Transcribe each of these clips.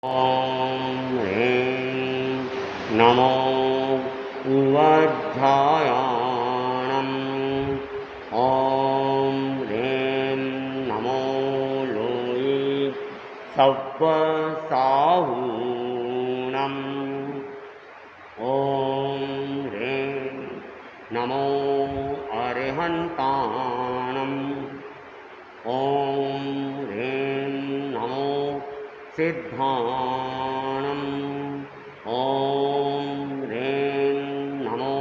ॐ ह्रीं नमो उवध्यायाणम्। ॐ ह्रीं नमो लोये सव्वसाहूणम्। ॐ ह्रीं नमो अरिहन्ताणम्। ॐ ह्रीं नमो सिद्धाणम्। ॐ ह्रीं नमो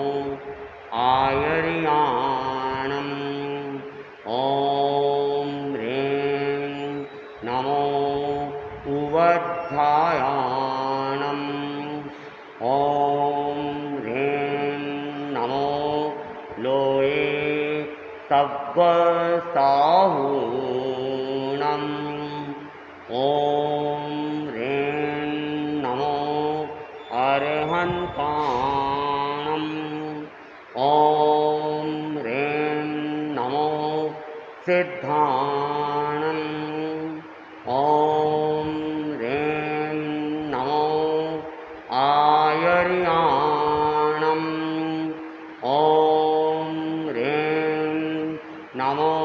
आयर्याणम्। ॐ ह्रीं नमो उवध्यायाणम्। ॐ ह्रीं नमो लोये सव्वसाहूणम्। ॐ ह्रीं नमो अरिहन्ताणम्। ॐ ह्रीं नमो सिद्धाणम्। ॐ ह्रीं नमो आयर्याणम्। ॐ ह्रीं नमो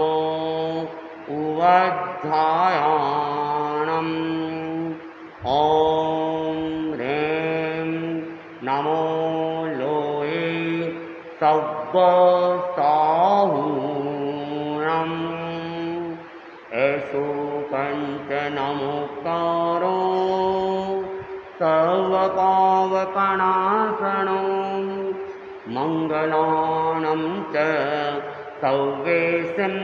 उवध्यायाणम्। ॐ ह्रीं नमो लोये सव्वसाहूणम्। एषो पञ्चनमोक्तारो सर्वपावपनाशनो मङ्गलानं च सर्वेशं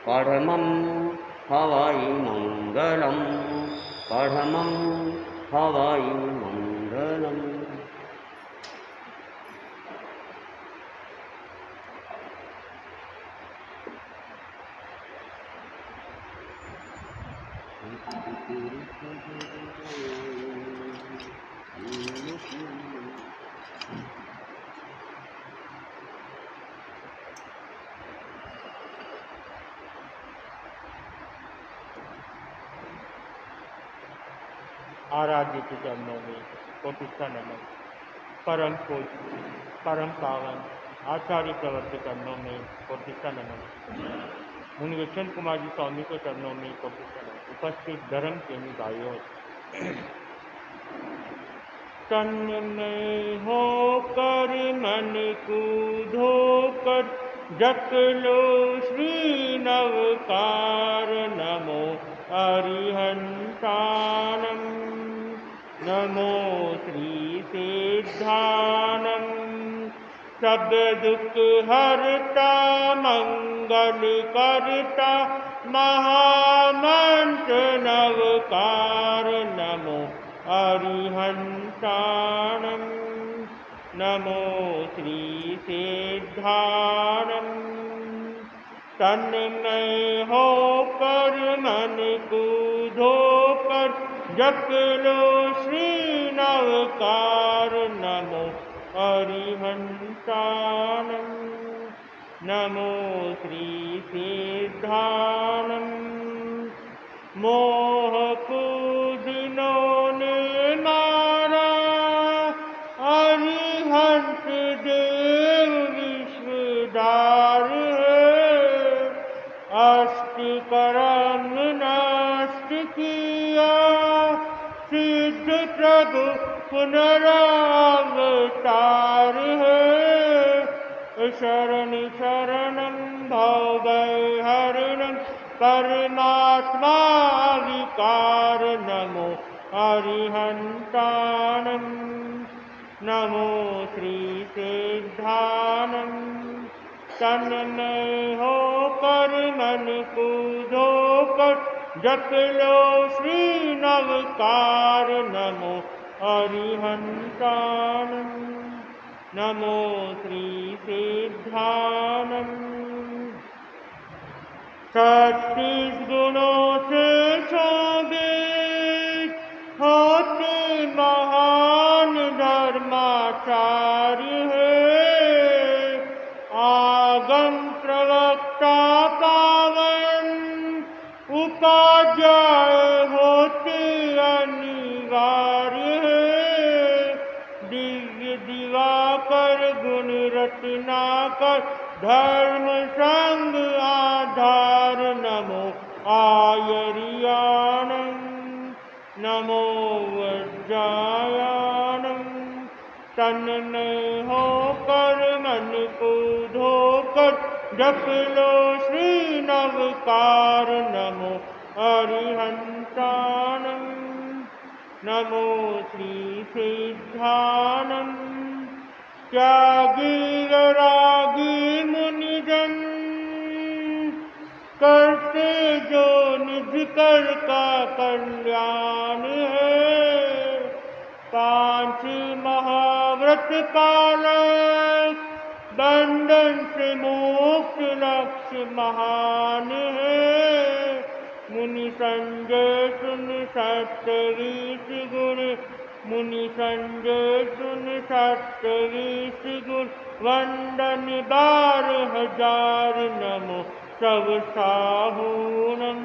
परमं हवै मङ्गलं। परमं हवै मङ्गलम्। आराध्य के चरणों में कोटिष्ठा नमन। परम पूज्य परम पावन आचार्य प्रवर्त चरणों में कोटिष्ठा नमन। मुनि वैष्णव कुमार जी स्वामी के चरणों में कोटिष्ठा नमन। उपस्थित धर्म प्रेमी भाइयों, तन में होकर मन को धोकर जप लो श्री नवकार। नमो अरिहंताणम्। नमो श्री सिद्धानम्। सब दुख हरता मंगल करता महामंत्र नवकार। नमो अरिहंताणम्। नमो श्री सिद्धानम्। तन्मय होकर मन को धोकर जप लो श्री नवकार। नमो अरिहंताणम्। नमो श्री सिद्धानम्। मोह को जिन्होंने मारा अरिहंत देव विश्वदार है। अष्टकर्म नष्ट किया सिद्ध प्रभु पुनरावतार है। शरण शरणं भवभयहरणं परमात्मा विकार। नमो अरिहंताणम्। नमो श्री सिद्धानम्। तन्मय होकर मन को धोकर जप लो श्री नवकार। नमो अरिहंताणम्। नमो श्री सिद्धानम्। 36 गुणों से शोभित होते महान धर्माचार्य है। आगम प्रवक्ता पावन उपाध्याय होते अनिवार्य कार्य है। दिव्य दिवाकर गुण रत्नाकर धर्म संग आधार नमो आयरियाणं नमो वज्रायाणं तन में होकर मन को धोकर जप लो श्री नवकार नमो अरिहंताणं नमो श्री सिद्धानं त्यागी रागी मुनिजन करते जो निज कर का कल्याण है। पांच महाव्रत पालन बंधन से मोक्ष लक्ष्य महान है। मुनि संजय सुन सत्तरीस गुण मुनि संजय सुन सत्तरीस गुण वंदन 12,000 नमो सब साहूनम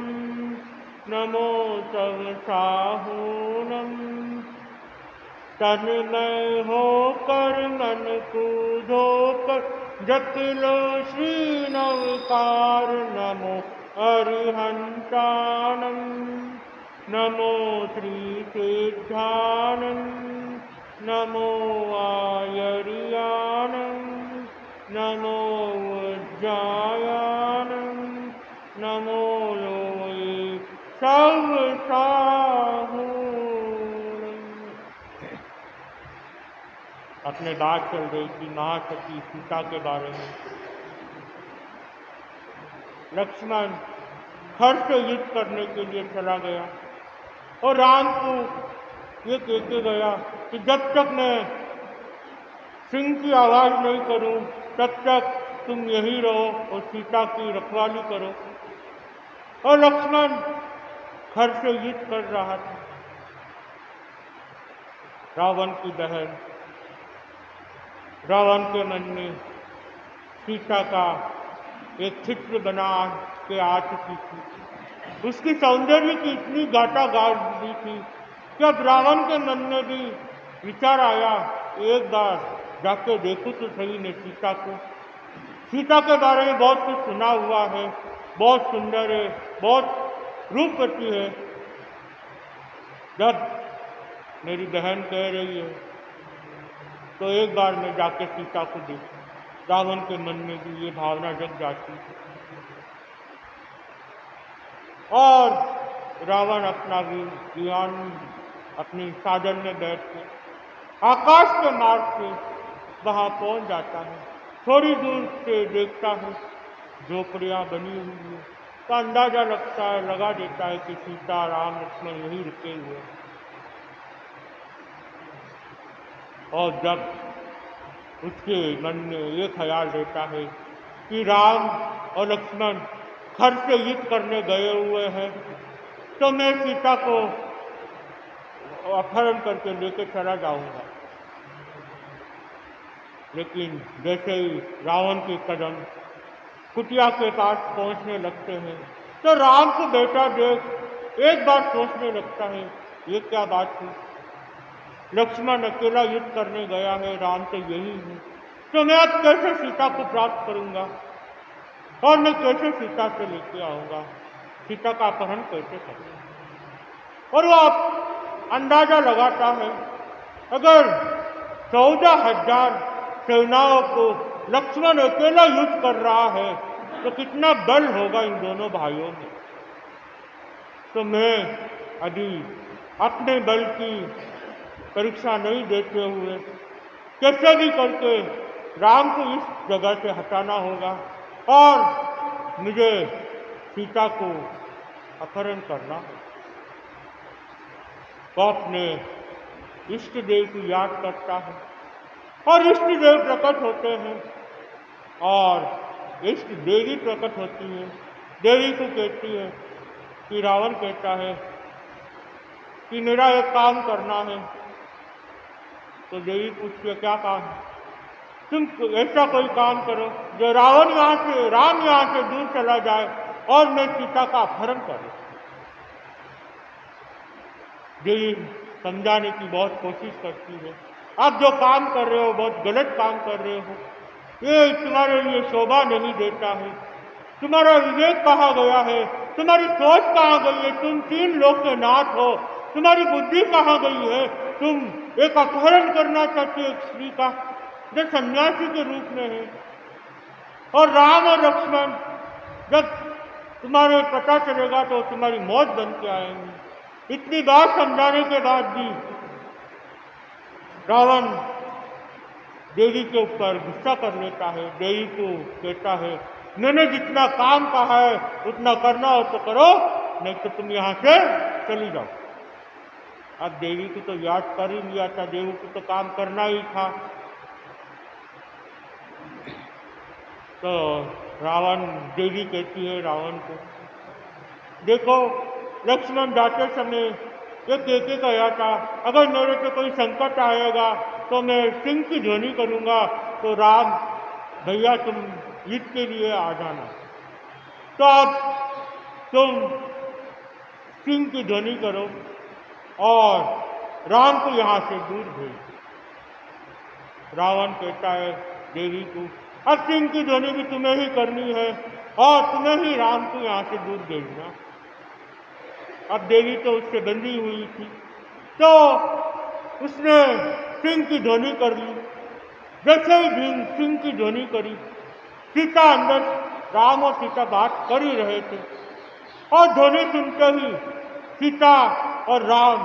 नमो सब साहूनम तन में होकर मन को धोकर जप लो श्री नवकार नमो अरिहंताणं नमो श्री सिद्धानं नमो आयरियाणं नमो वज्रायाणं नमो लोये सब साहूणं। अपने बात चल रही थी महासती सीता के बारे में। लक्ष्मण खर से युद्ध करने के लिए चला गया और राम को ये कहते गया कि जब तक मैं सिंह की आवाज़ नहीं करूं तब तक तुम यहीं रहो और सीता की रखवाली करो। और लक्ष्मण खर से युद्ध कर रहा था। रावण की बहन रावण के मन में सीता का एक चित्र बना के आ चुकी थी। उसकी सौंदर्य की इतनी गाटा गाड़ दी थी कि अब रावण के मन में भी विचार आया, एक बार जाके देखूं तो सही ने सीता को। सीता के बारे में बहुत कुछ सुना हुआ है, बहुत सुंदर है, बहुत रूपवती है। जब मेरी बहन कह रही है तो एक बार मैं जाके सीता को देखूं। रावण के मन में भी ये भावना जग जाती और रावण अपना विमान अपनी साधन में बैठ के आकाश के मार्ग से वहां पहुंच जाता है। थोड़ी दूर से देखता है झोपड़ियां बनी हुई है तो अंदाजा लगा देता है कि सीता राम लक्ष्मण यहीं रुके हुए हैं। और जब उसके मन में ये ख्याल रहता है कि राम और लक्ष्मण खर से युद्ध करने गए हुए हैं तो मैं सीता को अपहरण करके लेके चला जाऊंगा। लेकिन जैसे ही रावण के कदम कुटिया के पास पहुंचने लगते हैं तो राम को बेटा देख एक बार सोचने लगता है, ये क्या बात हुई। लक्ष्मण अकेला युद्ध करने गया है, राम तो यही है, तो मैं अब कैसे सीता को प्राप्त करूंगा और मैं कैसे सीता से लेके आऊंगा, सीता का अपहरण कैसे करूंगा। और वो अंदाजा लगाता है अगर 14,000 सेनाओं को लक्ष्मण अकेला युद्ध कर रहा है तो कितना बल होगा इन दोनों भाइयों में। तो मैं अभी अपने बल की परीक्षा नहीं देते हुए कैसे भी करके राम को इस जगह से हटाना होगा और मुझे सीता को अपहरण करना होगा। तो अपने इष्ट देव की याद करता है और इष्ट देव प्रकट होते हैं और इष्ट देवी प्रकट होती है। देवी को कहती है कि रावण कहता है कि मेरा एक काम करना है। तो देवी पूछती है क्या काम है। तुम ऐसा कोई काम करो जो राम यहाँ से दूर चला जाए और मैं सीता का अपहरण करूं। देवी समझाने की बहुत कोशिश करती है। आप जो काम कर रहे हो बहुत गलत काम कर रहे हो, ये तुम्हारे लिए शोभा नहीं देता है, तुम्हारा विवेक कहाँ गया है, तुम्हारी सोच कहाँ गई है, तुम 3 लोक के नाथ हो, तुम्हारी बुद्धि कहाँ गई है, तुम एक अपहरण करना चाहते हो एक स्त्री का जो सन्यासी के रूप में है। और राम और लक्ष्मण जब तुम्हारे पता चलेगा तो तुम्हारी मौत बन के आएंगी। इतनी बार समझाने के बाद भी रावण देवी के ऊपर गुस्सा कर लेता है। देवी को कहता है, मैंने जितना काम कहा है उतना करना हो तो करो, नहीं तो तुम यहाँ से चली जाओ। अब देवी को तो याद कर ही लिया था, देवी को तो काम करना ही था। तो रावण, देवी कहती है रावण को, देखो लक्ष्मण जाते समय ये कह के गया था, अगर मेरे पे कोई संकट आएगा तो मैं सिंह की ध्वनि करूँगा, तो राम भैया तुम युद्ध के लिए आ जाना। तो अब तुम सिंह की ध्वनि करो और राम को यहाँ से दूर भेज। रावण कहता है देवी को, अब सिंह की ध्वनि भी तुम्हें ही करनी है और तुम्हें ही राम को यहाँ से दूर भेजना। अब देवी तो उससे बंधी हुई थी, तो उसने सिंह की ध्वनि कर ली। जैसे ही सिंह की ध्वनि करी, सीता अंदर, राम और सीता बात कर ही रहे थे और ध्वनि सुनते ही सीता और राम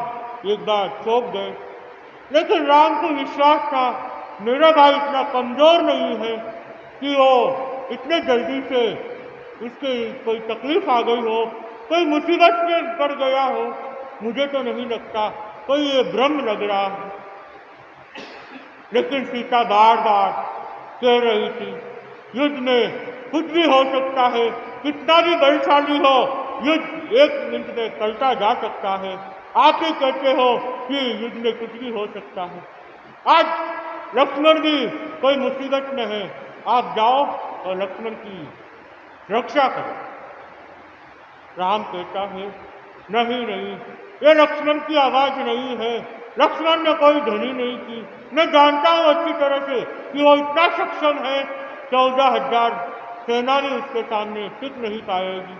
एक बार चौंक गए। लेकिन राम को विश्वास था मेरा भाई इतना कमजोर नहीं है कि वो इतने जल्दी से उसके कोई तकलीफ आ गई हो, कोई मुसीबत में पड़ गया हो, मुझे तो नहीं लगता, कोई ये भ्रम लग रहा है। लेकिन सीता बार बार कह रही थी युद्ध में कुछ भी हो सकता है, कितना भी बलशाली हो, युद्ध 1 मिनट में टलता जा सकता है। आप ही कहते हो कि युद्ध में कुछ भी हो सकता है। आज लक्ष्मण भी कोई मुसीबत में है, आप जाओ और लक्ष्मण की रक्षा करो। राम कहता है नहीं नहीं, ये लक्ष्मण की आवाज नहीं है, लक्ष्मण ने कोई ध्वनि नहीं की। मैं जानता हूं अच्छी तरह से कि वो इतना सक्षम है, 14,000 सेना भी उसके सामने टिक नहीं पाएगी।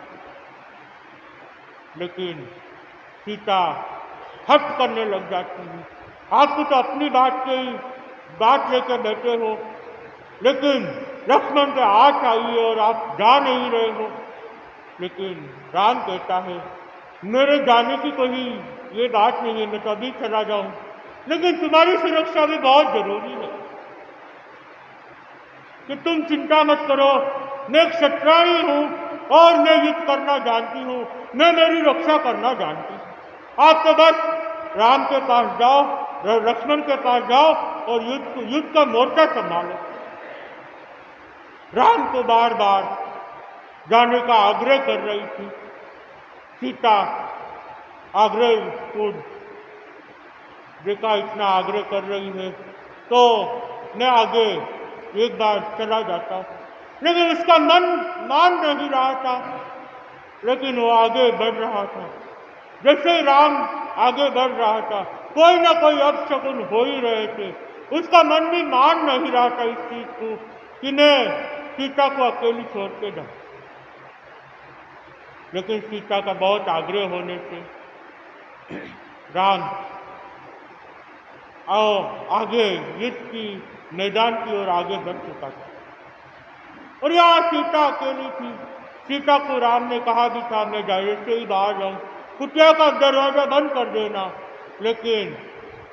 लेकिन सीता हट करने लग जाती है। आप तो अपनी बात लेकर बैठे हो, लेकिन लक्ष्मण पे आँच आई और आप जा नहीं रहे हो। लेकिन राम कहता है मेरे जाने की कोई ये बात नहीं है, मैं तो अभी चला जाऊं, लेकिन तुम्हारी सुरक्षा भी बहुत जरूरी है कि तुम चिंता मत करो, मैं एक क्षत्रिय हूं और मैं युद्ध करना जानती हूं, मैं मेरी रक्षा करना जानती हूं। आप तो बस राम के पास जाओ, लक्ष्मण के पास जाओ और युद्ध का मोर्चा संभालो। राम को बार बार जाने का आग्रह कर रही थी। सीता आग्रह को देखा, इतना आग्रह कर रही है तो मैं आगे एक बार चला जाता, लेकिन उसका मन मान नहीं रहा था। लेकिन वो आगे बढ़ रहा था। जैसे ही राम आगे बढ़ रहा था, कोई ना कोई अपशकुन हो ही रहे थे। उसका मन भी मान नहीं रहा था इस चीज को कि मैं सीता को अकेली छोड़ के जाऊं। लेकिन सीता का बहुत आग्रह होने से राम आगे युद्ध की मैदान की ओर आगे बढ़ चुका था और यहाँ सीता अकेली थी। सीता को राम ने कहा भी था मैं जैसे ही बाहर जाऊं कुटिया का दरवाजा बंद कर देना, लेकिन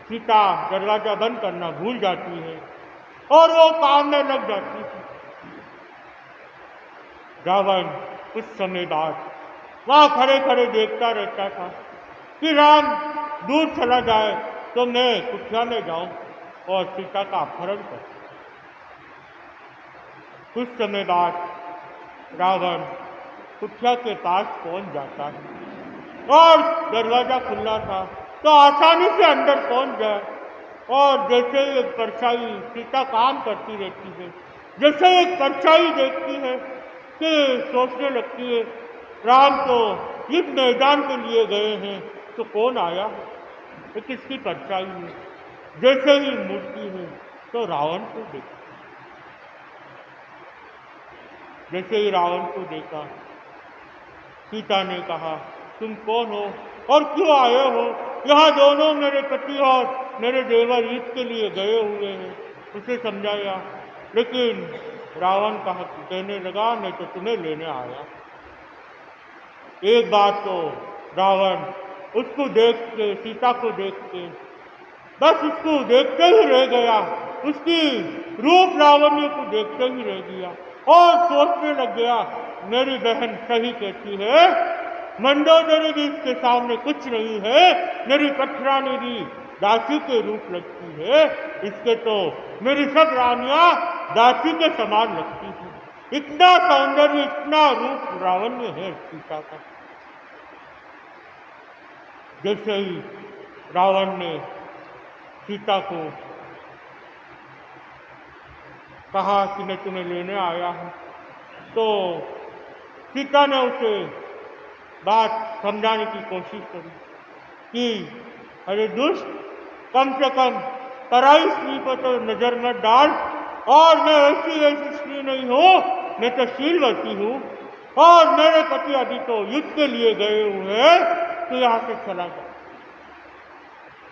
सीता दरवाजा बंद करना भूल जाती है और वो काम में लग जाती थी। रावण कुछ समय बाद वहां खड़े खड़े देखता रहता था कि राम दूर चला जाए तो मैं कुटिया में जाऊं और सीता का अपहरण करूं। कुछ समय बाद रावण कुटिया के पास पहुंच जाता है और दरवाजा खुला था तो आसानी से अंदर पहुंच गया और जैसे एक परछाई, सीता काम करती रहती है, जैसे एक परछाई देखती है कि सोचने लगती है राम तो इस मैदान के लिए गए हैं तो कौन आया। ये किसकी परछाई है। जैसे ही मूर्ति है तो रावण को देखा। जैसे ही रावण को देखा, सीता ने कहा, तुम कौन हो और क्यों आए हो? यहाँ दोनों मेरे पति और मेरे देवर युद्ध के लिए गए हुए हैं। उसे समझाया, लेकिन रावण कहा कहने लगा, मैं तो तुम्हें लेने आया। एक बात तो रावण उसको देख के, सीता को देख के बस उसको देखते ही रह गया, उसकी रूप लावण्य को देखते ही रह गया और सोचने लग गया, मेरी बहन सही कहती है, मंडोदरी भी इसके सामने कुछ नहीं है, मेरी पथरानी भी दासी के रूप लगती है, इसके तो मेरी सब रानियां दासी के समान लगती है। इतना सौंदर्य, इतना रूप लावण्य है सीता का। जैसे ही रावण ने सीता को कहा कि मैं तुम्हें लेने आया हूं, तो सीता ने उसे बात समझाने की कोशिश करी कि अरे दुष्ट, कम से कम पराई स्त्री पर तो नजर मत डाल, और मैं ऐसी स्त्री नहीं हूं, मैं तो शीलवती हूं, और मेरे पति अभी तो युद्ध के लिए गए हुए हैं, तो यहां से चला जा।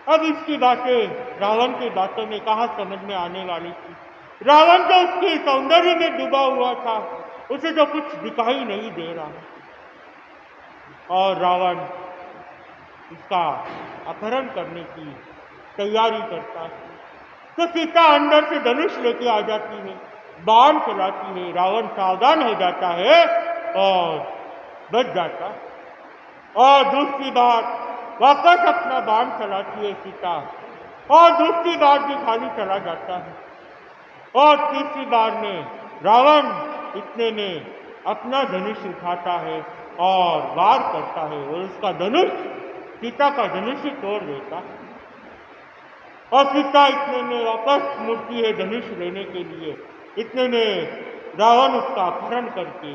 अब इसकी बातें रावण की बातों में कहा समझ में आने वाली थी। रावण तो उसके सौंदर्य में डूबा हुआ था, उसे तो कुछ दिखाई नहीं दे रहा, और रावण इसका अपहरण करने की तैयारी करता है। तो सीता अंदर से धनुष लेके आ जाती है, बाण चलाती है, रावण सावधान हो जाता है और बच जाता है। और दूसरी बार वापस अपना बाण चलाती है सीता, और दूसरी बार भी खाली चला जाता है, और तीसरी बार में रावण इतने में अपना धनुष उठाता है और वार करता है, और उसका धनुष सीता का धनुष तोड़ देता है, और सीता इतने में वापस मुड़ती है धनुष लेने के लिए। इतने में रावण उसका अपहरण करके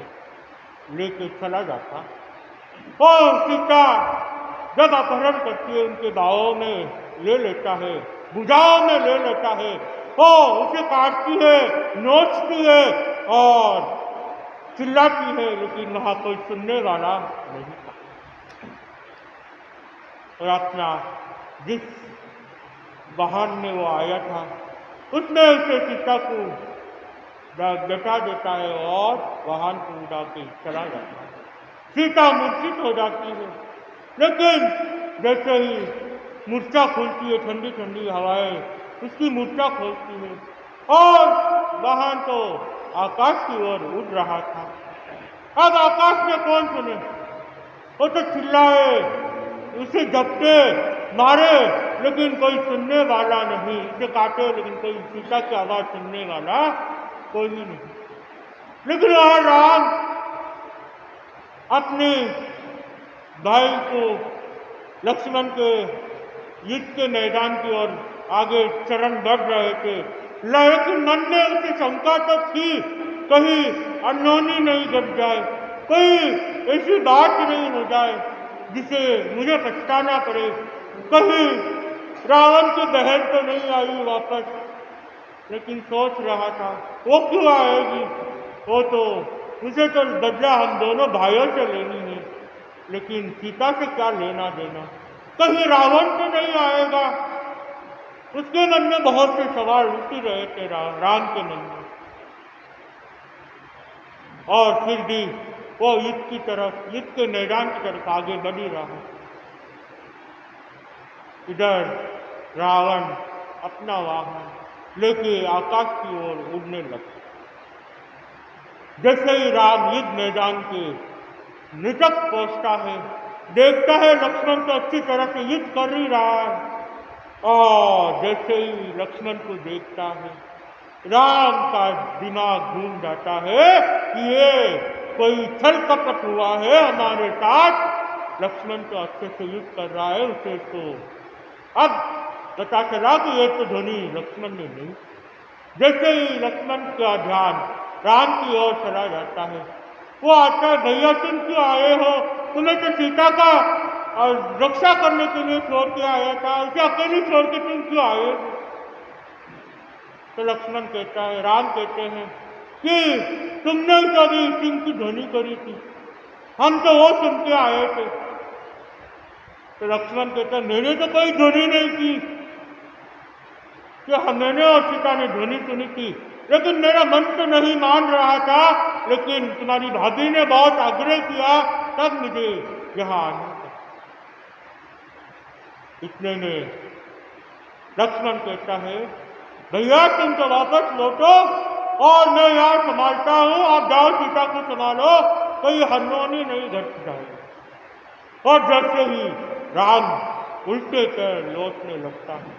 लेके चला जाता, और सीता जब अपहरण करती है उनके बाहों में ले लेता है, भुजाओं में ले लेता है, और उसे काटती है, नोचती है और चिल्लाती है, लेकिन वहां कोई सुनने वाला नहीं था। और अपना जिस वाहन में वो आया था उसमें उसे सीता को बैठा देता है और वाहन को उड़ा के चला जाता है। सीता मूर्छित हो जाती है, लेकिन जैसे ही मूर्छा खुलती है, ठंडी ठंडी हवाएं उसकी मूर्छा खोलती है, और वाहन तो आकाश की ओर उड़ रहा था। अब आकाश में कौन सुने, वो तो चिल्लाए, उसे झपटे मारे, लेकिन कोई सुनने वाला नहीं, उसे काटे लेकिन कोई सीता की आवाज सुनने वाला कोई भी नहीं। लेकिन वह राम अपने भाई को लक्ष्मण के युद्ध के मैदान की ओर आगे चरण बढ़ रहे थे, लेकिन मन में उसे शंका तो थी, कहीं अनहोनी नहीं घट जाए, कोई ऐसी बात नहीं हो जाए जिसे मुझे पछताना पड़े, कहीं रावण की बहन तो नहीं आई वापस। लेकिन सोच रहा था वो क्यों आएगी, वो तो उसे तो बदला हम दोनों भाइयों से लेनी है, लेकिन सीता से क्या लेना देना, कहीं रावण तो नहीं आएगा। उसके मन में बहुत से सवाल उठी रहे थे राम के मन में, और फिर भी वो युद्ध की तरफ, युद्ध के मैदान की तरफ आगे बढ़ ही रहा। इधर रावण अपना वाहन लेके आकाश की ओर उड़ने लगा। जैसे ही राम युद्ध मैदान के निकट पहुंचता है, देखता है लक्ष्मण तो अच्छी तरह से युद्ध कर ही रहा है, और जैसे ही लक्ष्मण को देखता है राम का दिमाग घूम जाता है कि ये कोई छल कपट हुआ है हमारे साथ। लक्ष्मण तो अच्छे से युद्ध कर रहा है, उसे तो अब पता चला कि ये तो ध्वनि लक्ष्मण ने नहीं। जैसे ही लक्ष्मण का ध्यान राम की ओर चला जाता है, वो आता है, भैया तुम क्यों आए हो, तुम्हें तो सीता का और रक्षा करने के लिए छोड़ के आया था, उसे अकेले छोड़ के तुम क्यों आए? तो लक्ष्मण कहता है, राम कहते हैं कि तुमने कभी सिंह की ध्वनि करी थी, हम तो वो सुन के आए थे। तो लक्ष्मण कहता है, मैंने तो कोई ध्वनि नहीं की, कि मैंने और सीता ने ध्वनि सुनी थी, लेकिन मेरा मन तो नहीं मान रहा था, लेकिन तुम्हारी भाभी ने बहुत आग्रह किया, तब मुझे यहाँ आना था। इतने में लक्ष्मण कहता है, भैया तुम तो वापस लौटो और मैं यहाँ संभालता हूँ, आप जाओ सीता को संभालो, कोई हरनौनी नहीं घट जाए। और जैसे ही राम उल्टे पैर लौटने लगता है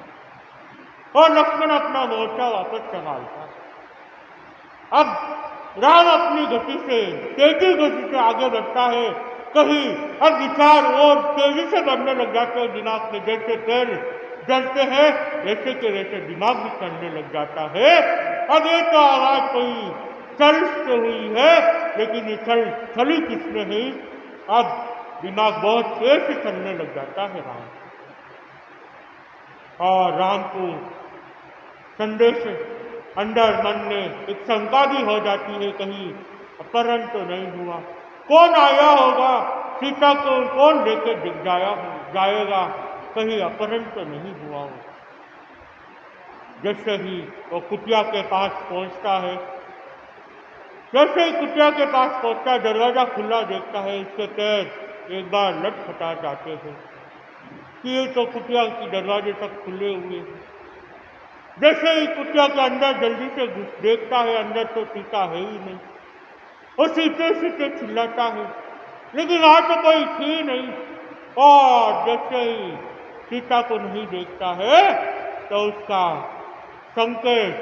और लक्ष्मण अपना मोर्चा वापस संभालता है। अब राम अपनी गति से, तेजी गति से आगे बढ़ता है। कहीं अब विचार और तेजी से बढ़ने लग जाते हैं दिमाग में, जैसे पैर चलते हैं वैसे के वैसे दिमाग भी चलने लग जाता है। अब ये तो आवाज कोई चल से हुई है, लेकिन ये चली किसने है? अब दिमाग बहुत तेज से चलने लग जाता है राम, और राम को संदेश अंदर मन में एक शंका भी हो जाती है, कहीं अपहरण तो नहीं हुआ, कौन आया होगा, सीता को कौन लेके जाएगा, कहीं अपहरण तो नहीं हुआ हो। जैसे ही वो कुटिया के पास पहुंचता है, जैसे ही कुटिया के पास पहुंचता है, दरवाजा खुला देखता है, उसके पैर एक बार लटखटा जाते हैं कि ये तो कुटिया की दरवाजे तक खुले हुए हैं। जैसे ही कुटिया के अंदर जल्दी से देखता है, अंदर तो सीता है ही नहीं। वो सीते सीते चिल्लाता है, लेकिन वहां तो कोई थी नहीं। और जैसे ही सीता को नहीं देखता है तो उसका संकेत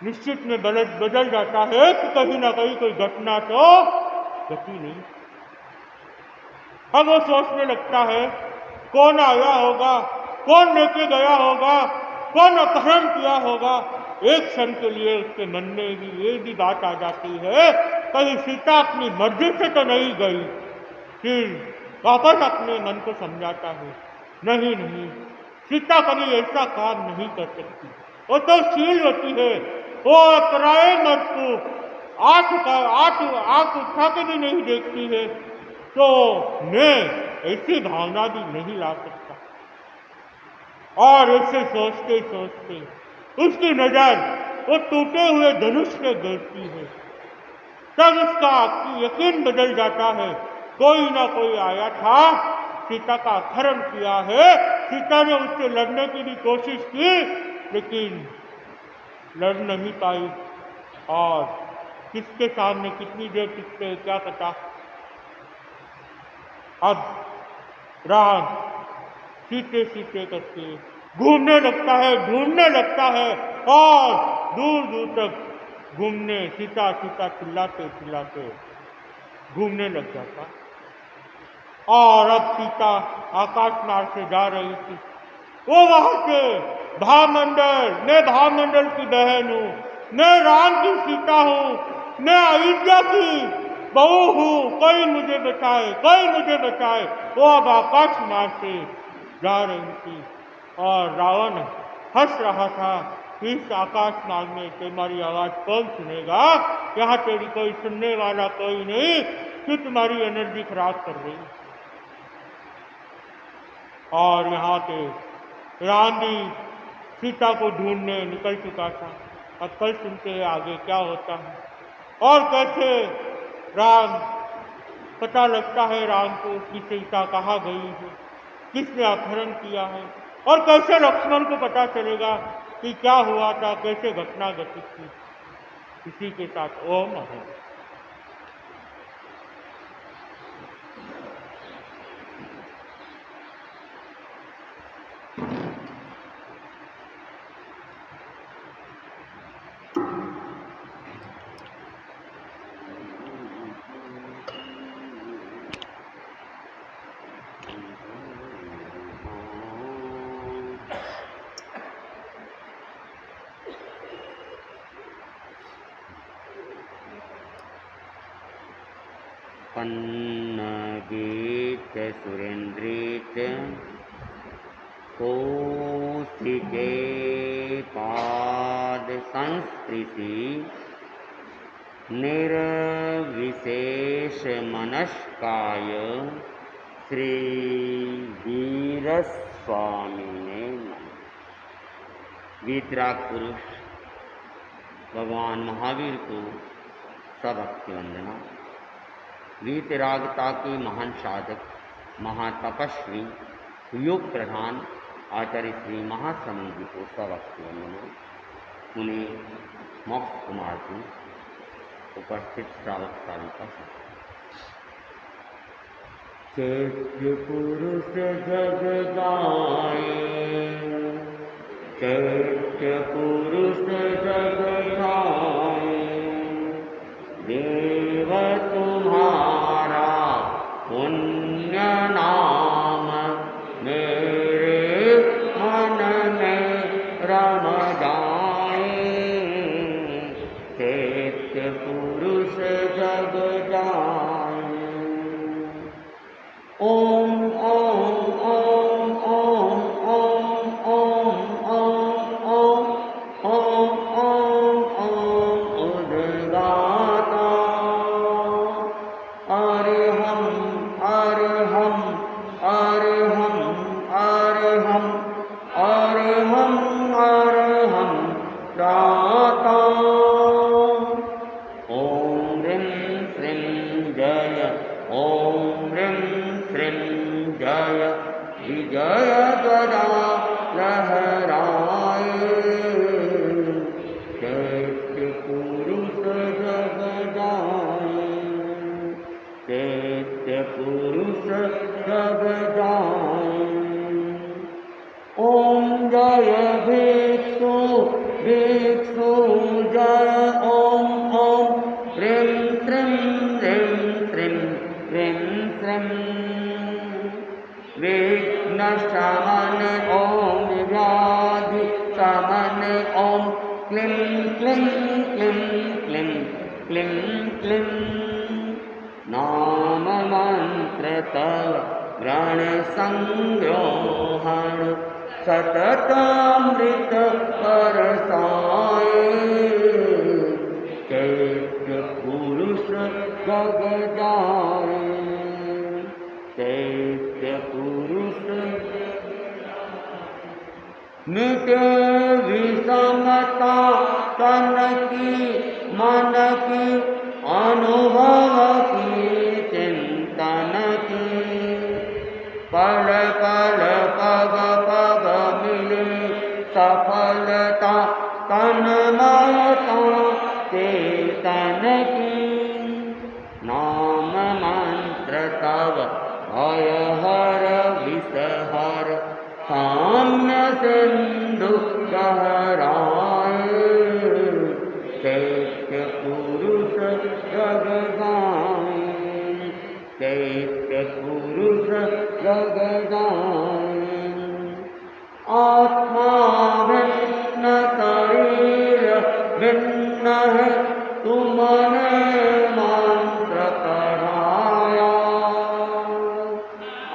निश्चित में बदल जाता है कि कहीं ना कहीं कोई घटना तो घटी नहीं। अब वो सोचने लगता है, कौन आया होगा, कौन लेके गया होगा, कौन अपहरण किया होगा। एक क्षण के लिए उसके मन में भी ये भी बात आ जाती है, कहीं सीता अपनी मर्जी से तो नहीं गई। फिर वापस अपने मन को समझाता है, नहीं नहीं, सीता कभी ऐसा काम नहीं कर सकती, वो तो शील होती है, वो पराये मर्द को आंख उठा के भी नहीं देखती है, तो मैं ऐसी भावना भी नहीं ला सकता। और ऐसे सोचते सोचते उसकी नजर वो टूटे हुए धनुष पे गिरती है, तब उसका यकीन बदल जाता है, कोई ना कोई आया था, सीता का अपहरण किया है। सीता ने उससे लड़ने की भी कोशिश की, लेकिन लड़ नहीं पाई, और किसके सामने कितनी देर टिकते क्या पता। अब राम सीते सीते करके घूमने लगता है, ढूंढने लगता है, और दूर दूर तक घूमने, सीता सीता चिल्लाते चिल्लाते घूमने लग जाता। और अब सीता आकाश मार्ग से जा रही थी, वो वहां से भामंडल, मैं भामंडल की बहन हूँ, मैं राम की सीता हूँ, मैं अयोध्या की बहू हूँ, कोई मुझे बचाए, कोई मुझे बचाए। वो अब आकाश मार्ग से जा रही थी, और रावण हंस रहा था, इस आकाश मार्ग में तुम्हारी आवाज कौन सुनेगा, यहाँ तेरी कोई सुनने वाला कोई नहीं, कि तुम्हारी एनर्जी खराब कर रही। और यहाँ पे राम भी सीता को ढूंढने निकल चुका था। अब कल सुनते हैं आगे क्या होता है, और कैसे राम पता लगता है राम को कि सीता कहाँ गई है, किसने अपहरण किया है, और कैसे लक्ष्मण को पता चलेगा कि क्या हुआ था, कैसे घटना घटित थी। इसी के साथ ओम है। पन्नगे च सुरेन्द्रे च कौशिके पाद संस्पृशि निर्विशेष मनस्काय श्री वीरस्वामिने नमः। वीतराग पुरुष भगवान महावीर को सभक्ति वंदना। वीतरागता के महान साधक महातपस्वी योग प्रधान आचार्य श्री महास्वामी जी को सभक्ति वंदना। उन्हें मोक्ष कुमार जी उपस्थित श्रावक श्राविका चैत्य पुरुष जग गाए, चैत्य पुरुष जग गाए, देव तुम्हारा पुण्य नाम मेरे मन में रम जाए। चैत्य पुरुष जग जाए। ओम ओम ओम ओम ओम ओम ओम ओम ओम ओम उद्गाता अरहम अरहम अरहम अरहम अरहम अरहम त्राता। ओम ह्रीं श्रीं जय, ओम ह्रीं श्रीं जय, विजय ध्वजा लहराए। चैत्य पुरुष जग जाए, चैत्य पुरुष जग जाए। ओम जय भिक्षु भिक्षु जय, ओम ओम ह्रीं श्रीं ह्रीं श्रीं ह्रीं श्रीं विघ्न शमन ओम व्याधि शमन ओम क्लीं क्लीं क्लीं क्लीं क्लीं क्लीं। नाम मंत्र तव व्रण संग्रोहण सततामृत बरसाए। चैत्य पुरुष जग जाए, चैत्य पुरुष मिटे विषमता तन की मन की अनुभव की चिंतन की। पल पल पग पग मिले सफलता तन मता चेतन की। नाम मंत्र तव भय हर विषहर साम्य सिंधु गहराए। चैत्य पुरुष जग गाए, चैत्य पुरुष जग गाए। आत्मा भिन्न शरीर भिन्न है, तुमने मंत्र पढ़ाया।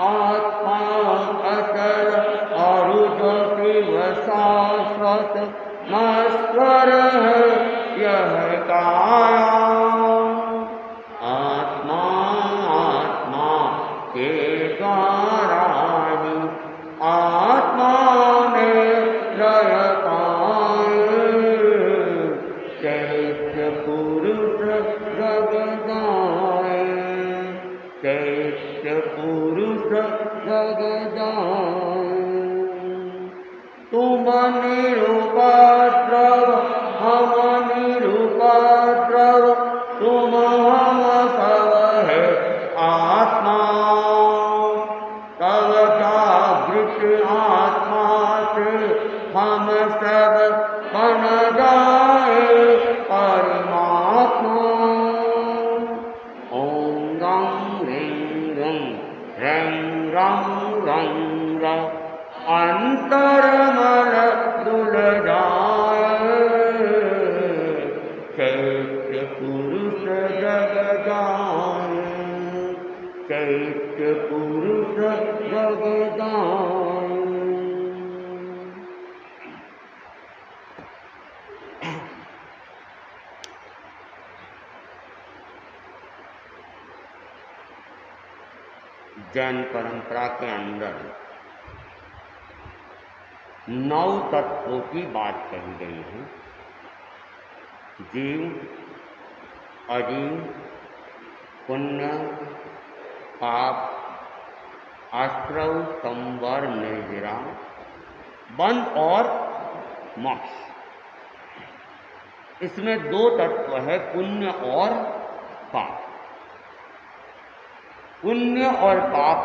आत्मा अचल अरुज शिव शाश्वत नश्वर है यह काया। आत्मा आत्मा के द्वारा ही आत्मा में लय पाए। चैत्य पुरुष जग जाए, चैत्य पुरुष जग जाए। तुम निरुपद्रव हम निरुपद्रव, तुम हम सब है आत्मा। तब जागृत आत्मा से हम सब बन जाए परमात्मा। ओम रं ह्रीं रं रं रं रं रं अंतरमल दुल जाए। चैत्य पुरुष जग जाए, चैत्य पुरुष जैन परंपरा के अंदर 9 तत्वों की बात कही गई है। जीव, अजीव, पुण्य, पाप, आश्रव, संवर, निर्जरा, बंध और मोक्ष। इसमें 2 तत्व है, पुण्य और पाप। पुण्य और पाप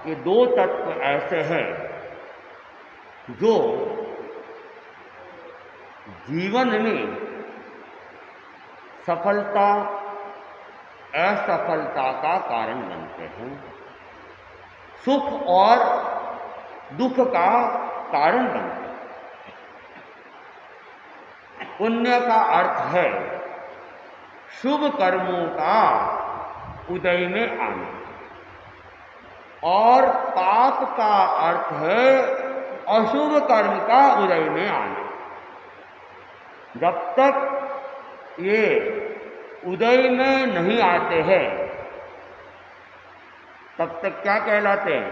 ये 2 तत्व ऐसे हैं जो जीवन में सफलता असफलता का कारण बनते हैं, सुख और दुख का कारण बनते हैं। पुण्य का अर्थ है शुभ कर्मों का उदय में आना और पाप का अर्थ है अशुभ कर्म का उदय में आना। जब तक ये उदय में नहीं आते हैं तब तक क्या कहलाते हैं?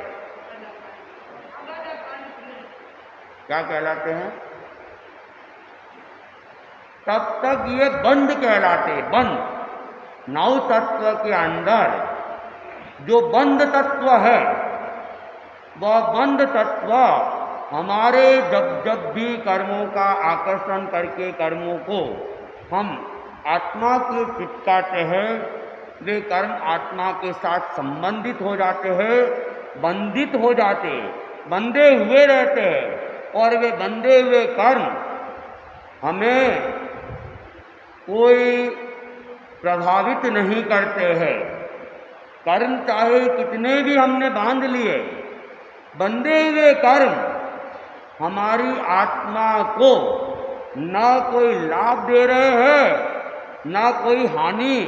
क्या कहलाते हैं? तब तक ये बंध कहलाते। बंध 9 तत्व के अंदर जो बंध तत्व है वह बंध तत्व हमारे जब जब भी कर्मों का आकर्षण करके कर्मों को हम आत्मा के चिपकाते हैं, वे कर्म आत्मा के साथ संबंधित हो जाते हैं, बंधित हो जाते, बंधे हुए रहते हैं और वे बंधे हुए कर्म हमें कोई प्रभावित नहीं करते हैं। कर्म चाहे कितने भी हमने बांध लिए, बंधे हुए कर्म हमारी आत्मा को न कोई लाभ दे रहे हैं न कोई हानि,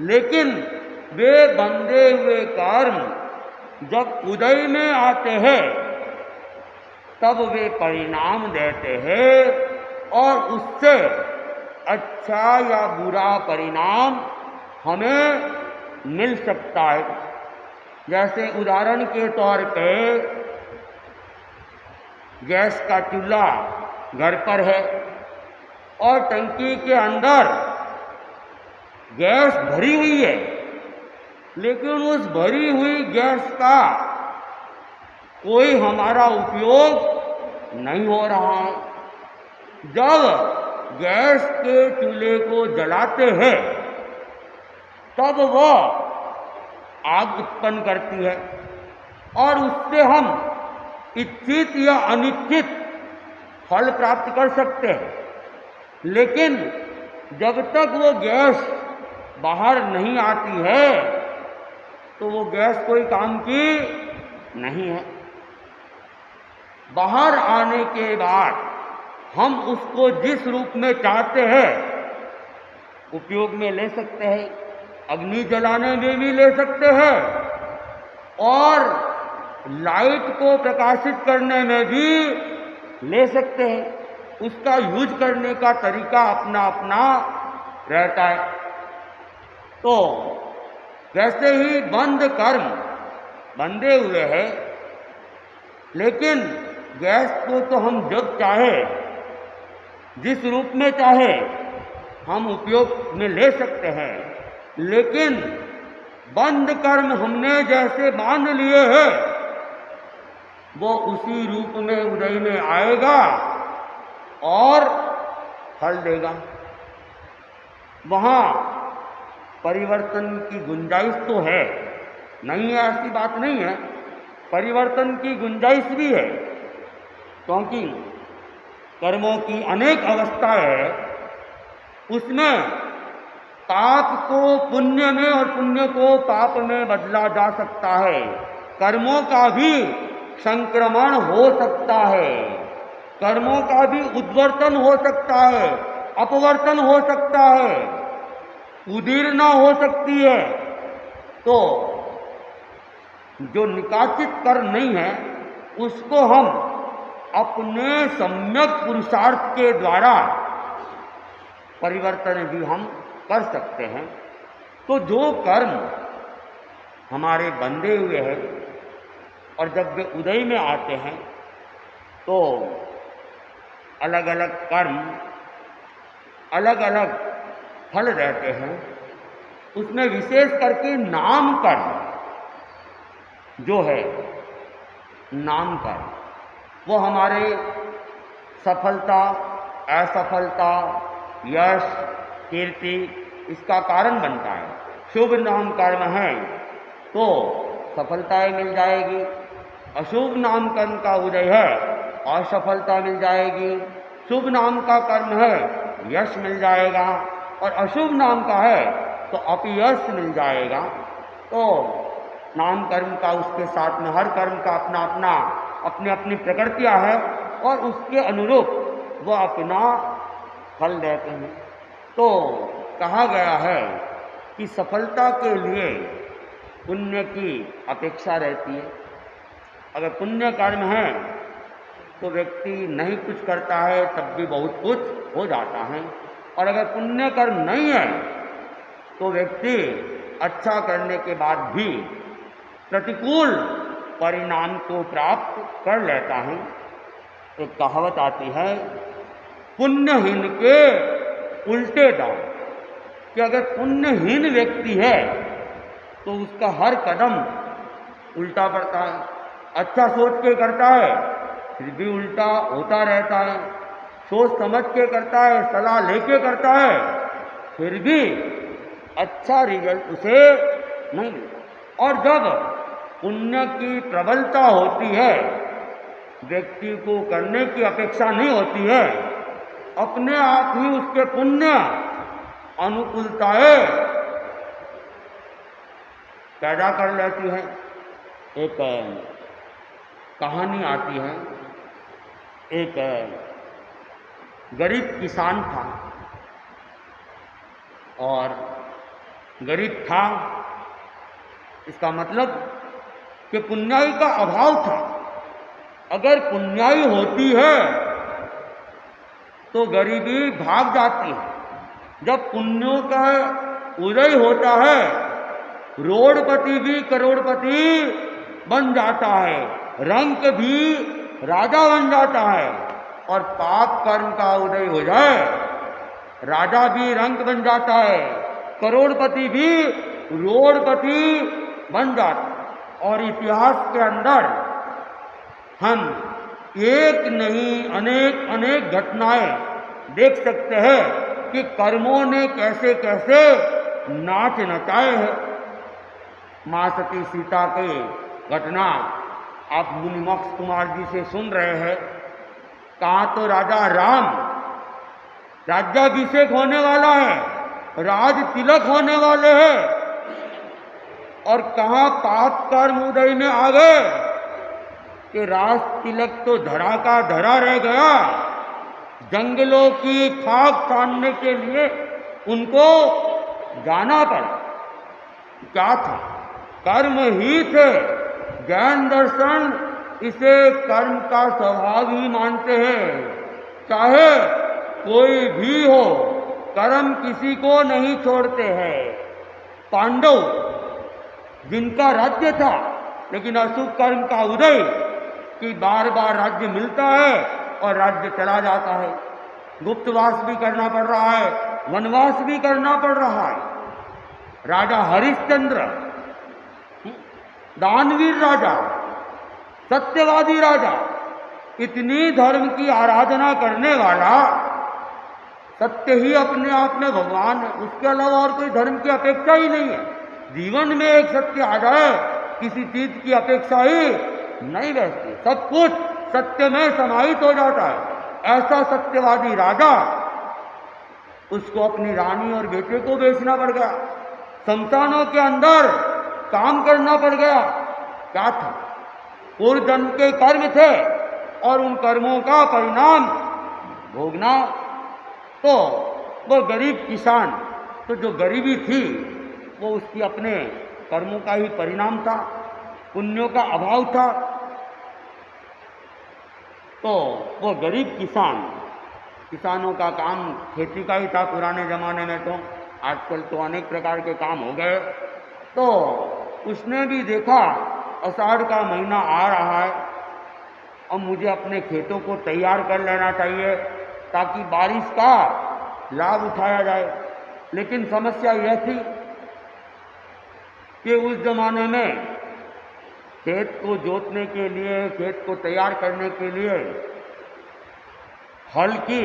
लेकिन वे बंधे हुए कर्म जब उदय में आते हैं तब वे परिणाम देते हैं और उससे अच्छा या बुरा परिणाम हमें मिल सकता है। जैसे उदाहरण के तौर पे गैस का चूल्हा घर पर है और टंकी के अंदर गैस भरी हुई है, लेकिन उस भरी हुई गैस का कोई हमारा उपयोग नहीं हो रहा है। जब गैस के चूल्हे को जलाते हैं तब वह आग उत्पन्न करती है और उससे हम इच्छित या अनिच्छित फल प्राप्त कर सकते हैं, लेकिन जब तक वो गैस बाहर नहीं आती है तो वो गैस कोई काम की नहीं है। बाहर आने के बाद हम उसको जिस रूप में चाहते हैं उपयोग में ले सकते हैं, अग्नि जलाने में भी ले सकते हैं और लाइट को प्रकाशित करने में भी ले सकते हैं। उसका यूज करने का तरीका अपना अपना रहता है। तो वैसे ही बंध कर्म बंधे हुए हैं, लेकिन गैस को तो हम जब चाहे जिस रूप में चाहे हम उपयोग में ले सकते हैं, लेकिन बंध कर्म हमने जैसे बांध लिए हैं वो उसी रूप में उदय में आएगा और फल देगा। वहाँ परिवर्तन की गुंजाइश तो है, नहीं है ऐसी बात नहीं है, परिवर्तन की गुंजाइश भी है, क्योंकि कर्मों की अनेक अवस्थाएं है। उसमें पाप को पुण्य में और पुण्य को पाप में बदला जा सकता है। कर्मों का भी संक्रमण हो सकता है, कर्मों का भी उद्वर्तन हो सकता है, अपवर्तन हो सकता है, उदीर्णा हो सकती है। तो जो निकाचित कर्म नहीं है उसको हम अपने सम्यक पुरुषार्थ के द्वारा परिवर्तन भी हम कर सकते हैं। तो जो कर्म हमारे बंधे हुए हैं और जब वे उदय में आते हैं तो अलग अलग कर्म, अलग अलग फल रहते हैं। उसमें विशेष करके नाम कर्म जो है, नाम कर्म वो हमारे सफलता, असफलता, यश, कीर्ति इसका कारण बनता है। शुभ नाम कर्म है तो सफलताएं मिल जाएगी, अशुभ नाम कर्म का उदय है असफलता मिल जाएगी, शुभ नाम का कर्म है यश मिल जाएगा और अशुभ नाम का है तो अपयश मिल जाएगा। तो नाम कर्म का उसके साथ में हर कर्म का अपना अपना अपनी अपनी प्रकृतियाँ है और उसके अनुरूप वह अपना फल देते हैं। तो कहा गया है कि सफलता के लिए पुण्य की अपेक्षा रहती है। अगर पुण्य कर्म है तो व्यक्ति नहीं कुछ करता है तब भी बहुत कुछ हो जाता है, और अगर पुण्य कर्म नहीं है तो व्यक्ति अच्छा करने के बाद भी प्रतिकूल परिणाम को प्राप्त कर लेता है। एक कहावत आती है, पुण्यहीन के उल्टे दांव, कि अगर पुण्यहीन व्यक्ति है तो उसका हर कदम उल्टा पड़ता है। अच्छा सोच के करता है फिर भी उल्टा होता रहता है, सोच समझ के करता है, सलाह लेके करता है फिर भी अच्छा रिजल्ट उसे नहीं मिलता। और जब पुण्य की प्रबलता होती है, व्यक्ति को करने की अपेक्षा नहीं होती है, अपने आप ही उसके पुण्य अनुकूलताएं पैदा कर लेती है। एक कहानी आती है, एक गरीब किसान था और गरीब था इसका मतलब कि पुण्याई का अभाव था। अगर पुण्याई होती है तो गरीबी भाग जाती है। जब पुण्यों का उदय होता है रोड़पति भी करोड़पति बन जाता है, रंक भी राजा बन जाता है, और पाप कर्म का उदय हो जाए राजा भी रंक बन जाता है, करोड़पति भी रोड़पति बन जाता है। और इतिहास के अंदर हम एक नहीं अनेक अनेक घटनाएं देख सकते हैं कि कर्मों ने कैसे कैसे नाच नचाए हैं। मां सती सीता के घटना आप मुनि मोक्ष कुमार जी से सुन रहे हैं। कहाँ तो राजा राम राज्याभिषेक होने वाला है, राज तिलक होने वाले हैं, और कहाँ पाप कर्म उदय में आ गए कि राज तिलक तो धरा का धरा रह गया। जंगलों की खाक छानने के लिए उनको जाना पड़ा। क्या था? कर्म ही थे। ज्ञान दर्शन इसे कर्म का स्वभाव ही मानते हैं। चाहे कोई भी हो, कर्म किसी को नहीं छोड़ते हैं। पांडव जिनका राज्य था लेकिन अशुभ कर्म का उदय कि बार बार राज्य मिलता है और राज्य चला जाता है, गुप्तवास भी करना पड़ रहा है, वनवास भी करना पड़ रहा है। राजा हरिश्चंद्र दानवीर राजा, सत्यवादी राजा, इतनी धर्म की आराधना करने वाला, सत्य ही अपने आप में भगवान है, उसके अलावा और कोई धर्म की अपेक्षा ही नहीं है। जीवन में एक सत्य आ जाए किसी चीज की अपेक्षा ही नहीं रहती, सब कुछ सत्य में समाहित हो जाता है। ऐसा सत्यवादी राजा, उसको अपनी रानी और बेटे को बेचना पड़ गया, शमशानों के अंदर काम करना पड़ गया। क्या था? पूर्व जन्म के कर्म थे और उन कर्मों का परिणाम भोगना। तो वो गरीब किसान, तो जो गरीबी थी वो उसकी अपने कर्मों का ही परिणाम था, पुण्यों का अभाव था। तो वो गरीब किसान, किसानों का काम खेती का ही था पुराने जमाने में, तो आजकल तो अनेक प्रकार के काम हो गए। तो उसने भी देखा आषाढ़ का महीना आ रहा है, अब मुझे अपने खेतों को तैयार कर लेना चाहिए ताकि बारिश का लाभ उठाया जाए। लेकिन समस्या यह थी कि उस जमाने में खेत को जोतने के लिए, खेत को तैयार करने के लिए हल की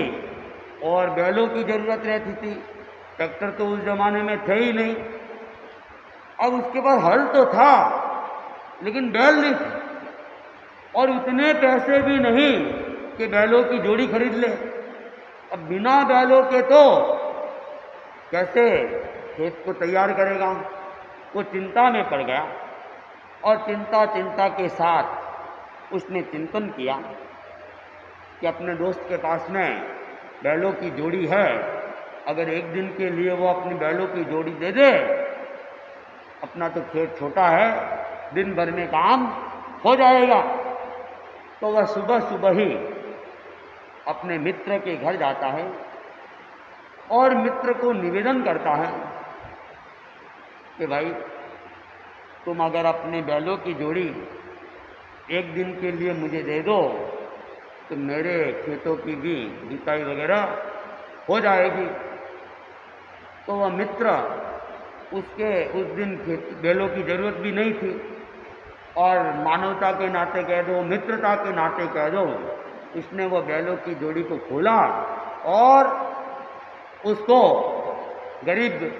और बैलों की जरूरत रहती थी। ट्रैक्टर तो उस जमाने में थे ही नहीं। अब उसके पास हल तो था लेकिन बैल नहीं थे, और उतने पैसे भी नहीं कि बैलों की जोड़ी खरीद ले। अब बिना बैलों के तो कैसे खेत को तैयार करेगा। वो चिंता में पड़ गया और चिंता के साथ उसने चिंतन किया कि अपने दोस्त के पास में बैलों की जोड़ी है, अगर एक दिन के लिए वो अपनी बैलों की जोड़ी दे दे, अपना तो खेत छोटा है, दिन भर में काम हो जाएगा। तो वह सुबह सुबह ही अपने मित्र के घर जाता है और मित्र को निवेदन करता है कि भाई तुम अगर अपने बैलों की जोड़ी एक दिन के लिए मुझे दे दो तो मेरे खेतों की भी जुताई वगैरह हो जाएगी। तो वह मित्र, उसके उस दिन बैलों की जरूरत भी नहीं थी, और मानवता के नाते कह दो, मित्रता के नाते कह दो, उसने वो बैलों की जोड़ी को खोला और उसको गरीब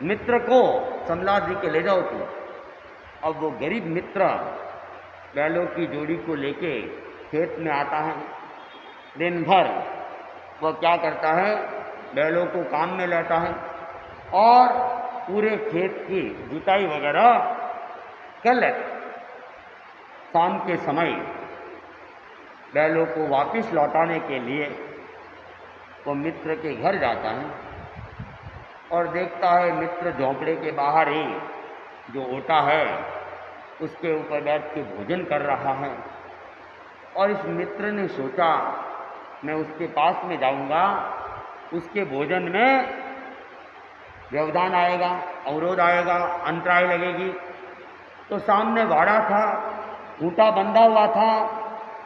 मित्र को समला दी के ले जाओ तुम। अब वो गरीब मित्र बैलों की जोड़ी को लेके खेत में आता है। दिन भर वह क्या करता है, बैलों को काम में लेता है और पूरे खेत की जुताई वगैरह कर लेता। शाम के समय बैलों को वापस लौटाने के लिए वो मित्र के घर जाता है और देखता है मित्र झोंपड़े के बाहर ही जो ओटा है उसके ऊपर बैठ के भोजन कर रहा है। और इस मित्र ने सोचा मैं उसके पास में जाऊंगा, उसके भोजन में व्यवधान आएगा, अवरोध आएगा, अंतराय लगेगी। तो सामने वाड़ा था, खूंटा बंधा हुआ था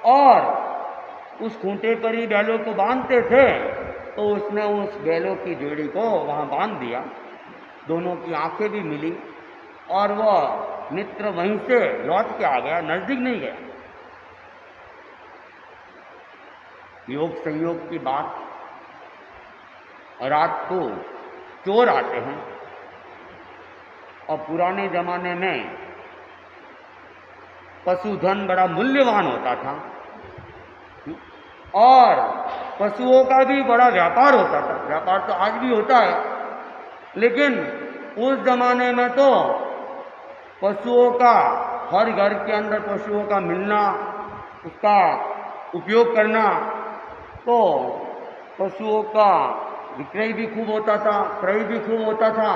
और उस खूंटे पर ही बैलों को बांधते थे। तो उसने उस बैलों की जोड़ी को वहाँ बांध दिया, दोनों की आंखें भी मिली और वह मित्र वहीं से लौट के आ गया, नजदीक नहीं गया। योग संयोग की बात, रात को चोर आते हैं और पुराने जमाने में पशुधन बड़ा मूल्यवान होता था और पशुओं का भी बड़ा व्यापार होता था। व्यापार तो आज भी होता है, लेकिन उस जमाने में तो पशुओं का, हर घर के अंदर पशुओं का मिलना, उसका उपयोग करना, तो पशुओं का विक्रय भी खूब होता था, क्रय भी खूब होता था।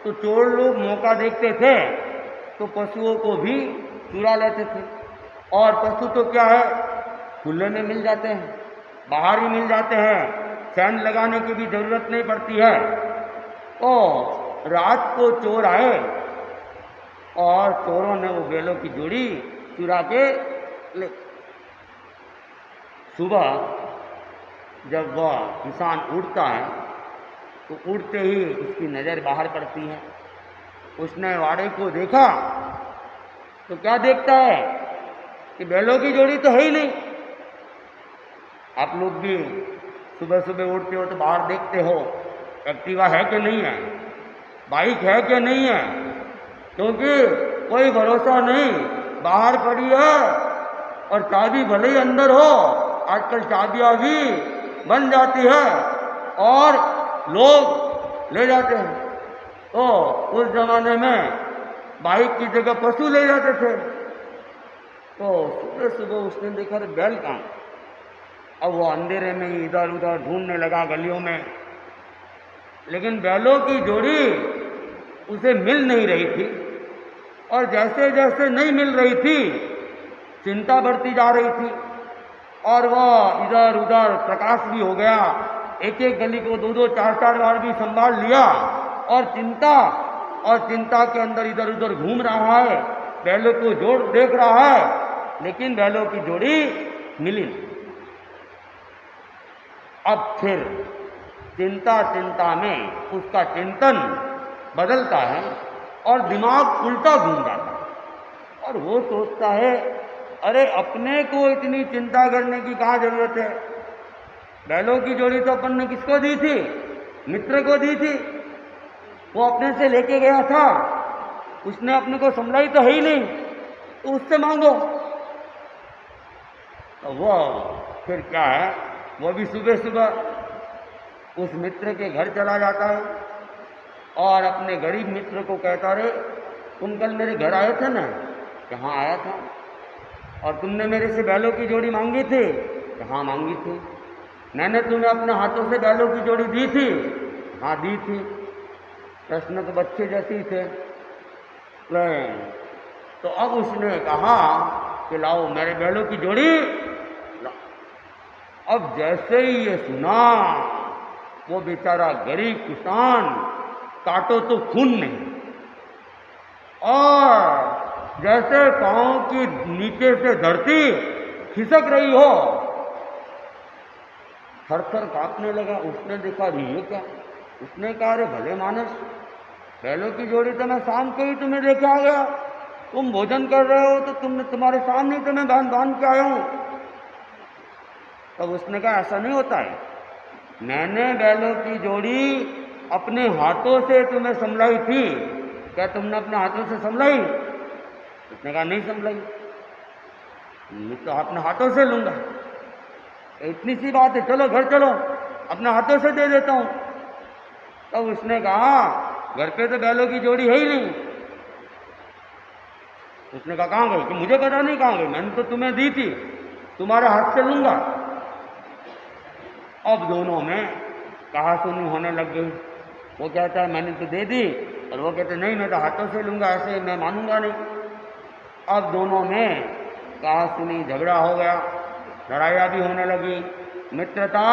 तो चोर लोग मौका देखते थे तो पशुओं को भी चुरा लेते थे। और पशु तो क्या है, खुले में मिल जाते हैं, बाहर ही मिल जाते हैं, सैन लगाने की भी जरूरत नहीं पड़ती है। तो रात को चोर आए और चोरों ने वो बैलों की जोड़ी चुरा के ले। सुबह जब वह किसान उठता है तो उठते ही उसकी नज़र बाहर पड़ती है। उसने वाड़े को देखा तो क्या देखता है कि बैलों की जोड़ी तो है ही नहीं। आप लोग भी सुबह सुबह उठते हो तो बाहर देखते हो एक्टिवा है कि नहीं है, बाइक है कि नहीं है, क्योंकि कोई भरोसा नहीं, बाहर पड़ी है और चाबी भले ही अंदर हो, आजकल चाबियां भी बन जाती है और लोग ले जाते हैं। तो उस जमाने में बाइक की जगह पशु ले जाते थे। तो सुबह सुबह उसने देखा तो बैल कहाँ। अब वो अंधेरे में ही इधर उधर ढूंढने लगा गलियों में, लेकिन बैलों की जोड़ी उसे मिल नहीं रही थी। और जैसे जैसे नहीं मिल रही थी चिंता बढ़ती जा रही थी और वह इधर उधर प्रकाश भी हो गया। एक एक गली को दो दो चार चार बार भी संभाल लिया और चिंता और चिंता के अंदर इधर उधर घूम रहा है, बैलों को जोड़ देख रहा है, लेकिन बैलों की जोड़ी मिली नहीं। अब फिर चिंता चिंता में उसका चिंतन बदलता है और दिमाग उल्टा घूम जाता है और वो सोचता है, अरे अपने को इतनी चिंता करने की कहाँ जरूरत है? बैलों की जोड़ी तो अपन ने किसको दी थी? मित्र को दी थी। वो अपने से लेके गया था, उसने अपने को संभलाई तो है ही नहीं, तो उससे मांगो। तो वो फिर क्या है, वो भी सुबह सुबह उस मित्र के घर चला जाता है और अपने गरीब मित्र को कहता, रे तुम कल मेरे घर आए थे ना? कहाँ आया था? और तुमने मेरे से बैलों की जोड़ी मांगी थी? कहाँ मांगी थी? मैंने तुम्हें अपने हाथों से बैलों की जोड़ी दी थी? हाँ दी थी। प्रश्न तो बच्चे जैसे ही थे। तो अब उसने कहा कि लाओ मेरे बैलों की जोड़ी लाओ। अब जैसे ही ये सुना, वो बेचारा गरीब किसान, काटो तो खून नहीं, और जैसे पांव की नीचे से धरती खिसक रही हो, थर थर कांपने लगा। उसने देखा ये क्या? उसने कहा, अरे भले मानस, बैलों की जोड़ी तो मैं शाम को ही तुम्हें लेके आ गया, तुम भोजन कर रहे हो तो तुम्हारे सामने तो मैं बांध के आया हूं। तब उसने कहा, ऐसा नहीं होता है, मैंने बैलों की जोड़ी अपने हाथों से तुम्हें संभलाई थी, क्या तुमने अपने हाथों से संभलाई? उसने कहा, नहीं संभलाई, मैं तो अपने हाथों से लूंगा। इतनी सी बात है, चलो घर चलो, अपने हाथों से दे देता हूं। तब उसने कहा, घर पे तो बैलों की जोड़ी है ही नहीं। उसने कहा, कहाँ गई? कि मुझे पता नहीं कहाँ गई, मैंने तो तुम्हें दी थी, तुम्हारे हाथ से लूंगा। अब दोनों में कहा सुनी होने लग गई। वो कहता है मैंने तो दे दी, और वो कहते नहीं मैं तो हाथों से लूंगा, ऐसे मैं मानूंगा नहीं। अब दोनों में कहा सुनी, झगड़ा हो गया, लड़ाइयाँ भी होने लगी, मित्रता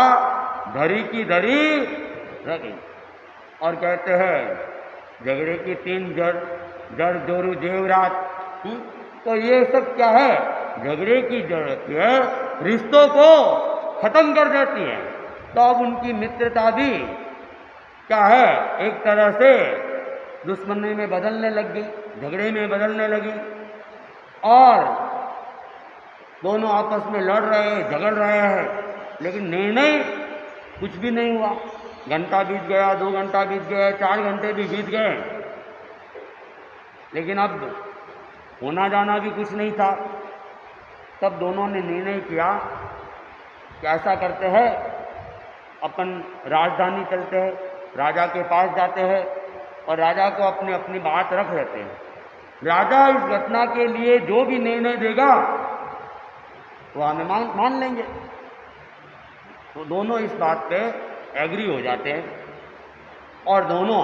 धरी की धरी रह गई। और कहते हैं झगड़े की 3 जड़ जोरू जेवरात। तो ये सब क्या है? झगड़े की जरूरत है, रिश्तों को खत्म कर देती है। तो अब उनकी मित्रता भी क्या है, एक तरह से दुश्मनी में बदलने लग गई, झगड़े में बदलने लगी, और दोनों आपस में लड़ रहे हैं, झगड़ रहे हैं, लेकिन निर्णय कुछ भी नहीं हुआ। घंटा बीत गया, 2 घंटा बीत गया, 4 घंटे भी बीत गए, लेकिन अब होना जाना भी कुछ नहीं था। तब दोनों ने निर्णय किया कि ऐसा करते हैं, अपन राजधानी चलते हैं, राजा के पास जाते हैं और राजा को अपनी अपनी बात रख लेते हैं। राजा इस घटना के लिए जो भी निर्णय देगा वो हमें मान लेंगे। तो दोनों इस बात पे एग्री हो जाते हैं और दोनों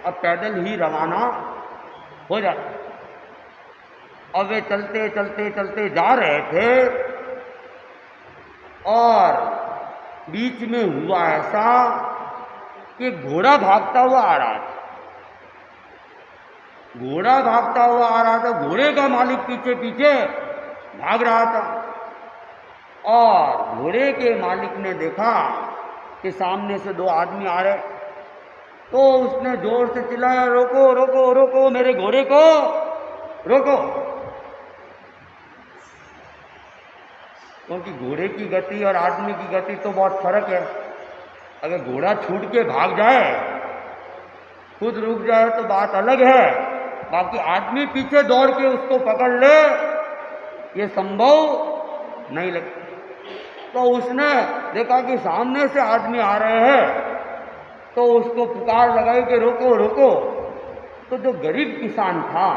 अब पैदल ही रवाना हो जाते हैं। अब वे चलते चलते चलते जा रहे थे और बीच में हुआ ऐसा कि घोड़ा भागता हुआ आ रहा था। घोड़ा भागता हुआ आ रहा था, घोड़े का मालिक पीछे पीछे भाग रहा था, और घोड़े के मालिक ने देखा कि सामने से 2 आदमी आ रहे, तो उसने जोर से चिल्लाया, रोको रोको रोको, मेरे घोड़े को रोको। क्योंकि घोड़े की गति और आदमी की गति तो बहुत फर्क है। अगर घोड़ा छूट के भाग जाए, खुद रुक जाए तो बात अलग है, बाकी आदमी पीछे दौड़ के उसको पकड़ ले, ये संभव नहीं लगता। तो उसने देखा कि सामने से आदमी आ रहे हैं, तो उसको पुकार लगाई कि रोको रोको। तो जो गरीब किसान था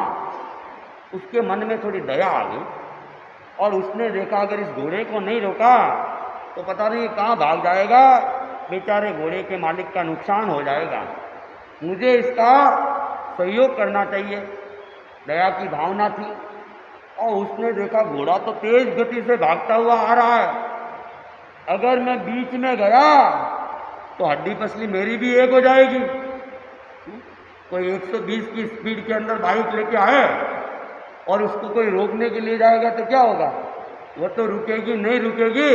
उसके मन में थोड़ी दया आ गई, और उसने देखा अगर इस घोड़े को नहीं रोका तो पता नहीं कहाँ भाग जाएगा, बेचारे घोड़े के मालिक का नुकसान हो जाएगा, मुझे इसका सहयोग करना चाहिए। दया की भावना थी, और उसने देखा घोड़ा तो तेज गति से भागता हुआ आ रहा है, अगर मैं बीच में गया तो हड्डी पसली मेरी भी एक हो जाएगी। कोई 120 की स्पीड के अंदर बाइक लेके आए और उसको कोई रोकने के लिए जाएगा तो क्या होगा? वो तो रुकेगी नहीं रुकेगी,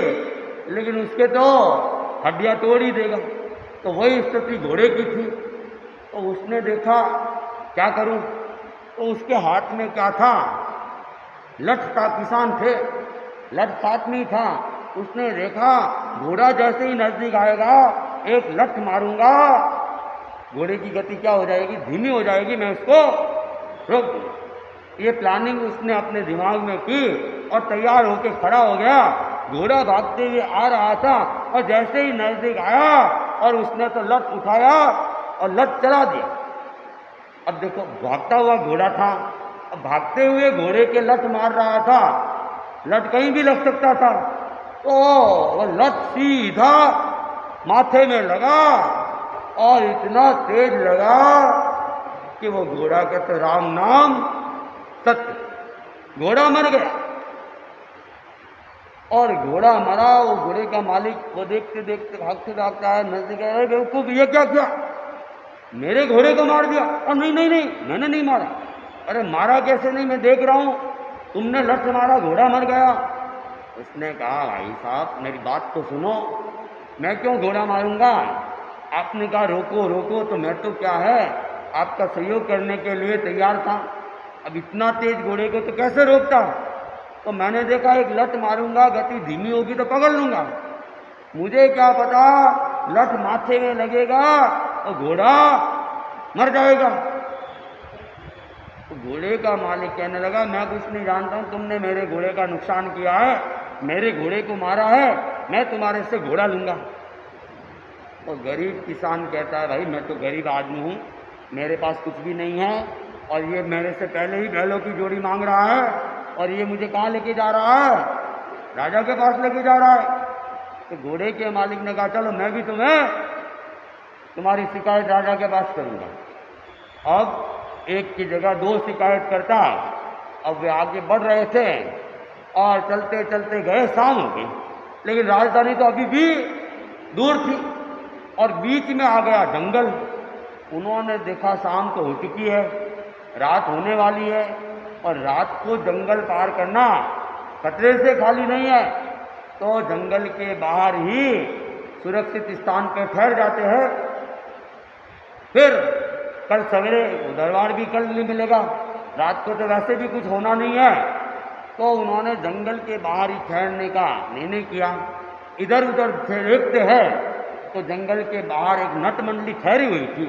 लेकिन उसके तो हड्डियां तोड़ ही देगा। तो वही स्थिति घोड़े की थी। तो उसने देखा क्या करूं, तो उसके हाथ में क्या था? लठ था, किसान थे, लठ साथ में ही था। उसने देखा घोड़ा जैसे ही नजदीक आएगा एक लठ मारूंगा, घोड़े की गति क्या हो जाएगी? धीमी हो जाएगी, मैं उसको रोक दूंगा। ये प्लानिंग उसने अपने दिमाग में की और तैयार होकर खड़ा हो गया। घोड़ा भागते हुए आ रहा था और जैसे ही नजदीक आया और उसने तो लठ उठाया और लठ चला दिया। अब देखो भागता हुआ घोड़ा था, अब भागते हुए घोड़े के लठ मार रहा था, लठ कहीं भी लग सकता था। तो वो लठ सीधा माथे में लगा और इतना तेज लगा कि वो घोड़ा के तो राम नाम सत्य, घोड़ा मर गया। और घोड़ा मरा, वो घोड़े का मालिक वो देखते देखते भागते भागते आया, नजदीक आया, बेवकूफ ये क्या किया, मेरे घोड़े को मार दिया। और नहीं नहीं नहीं, मैंने नहीं मारा। अरे मारा कैसे नहीं, मैं देख रहा हूं, तुमने लठ मारा, घोड़ा मर गया। उसने कहा भाई साहब मेरी बात तो सुनो, मैं क्यों घोड़ा मारूंगा? आपने कहा रोको रोको, तो मैं तो क्या है आपका सहयोग करने के लिए तैयार था। अब इतना तेज घोड़े को तो कैसे रोकता? तो मैंने देखा एक लठ मारूंगा, गति धीमी होगी तो पकड़ लूंगा। मुझे क्या पता लठ माथे में लगेगा और घोड़ा मर जाएगा। तो घोड़े का मालिक कहने लगा मैं कुछ नहीं जानता हूं, तुमने मेरे घोड़े का नुकसान किया है, मेरे घोड़े को मारा है, मैं तुम्हारे से घोड़ा लूंगा। और गरीब किसान कहता है भाई मैं तो गरीब आदमी हूं, मेरे पास कुछ भी नहीं है, और ये मेरे से पहले ही बैलों की जोड़ी मांग रहा है, और ये मुझे कहाँ लेके जा रहा है? राजा के पास लेके जा रहा है। तो घोड़े के मालिक ने कहा चलो मैं भी तुम्हारी शिकायत राजा के पास करूंगा। अब एक की जगह दो शिकायत करता। अब वे आगे बढ़ रहे थे और चलते चलते गए, शाम हो गई, लेकिन राजधानी तो अभी भी दूर थी और बीच में आ गया जंगल। उन्होंने देखा शाम तो हो चुकी है, रात होने वाली है, और रात को जंगल पार करना खतरे से खाली नहीं है। तो जंगल के बाहर ही सुरक्षित स्थान पर ठहर जाते हैं, फिर कल सवेरे दरबार भी कल नहीं मिलेगा, रात को तो वैसे भी कुछ होना नहीं है। तो उन्होंने जंगल के बाहर ही ठहरने का निर्णय किया। इधर उधर से देखते हैं तो जंगल के बाहर एक नटमंडली ठहरी हुई थी।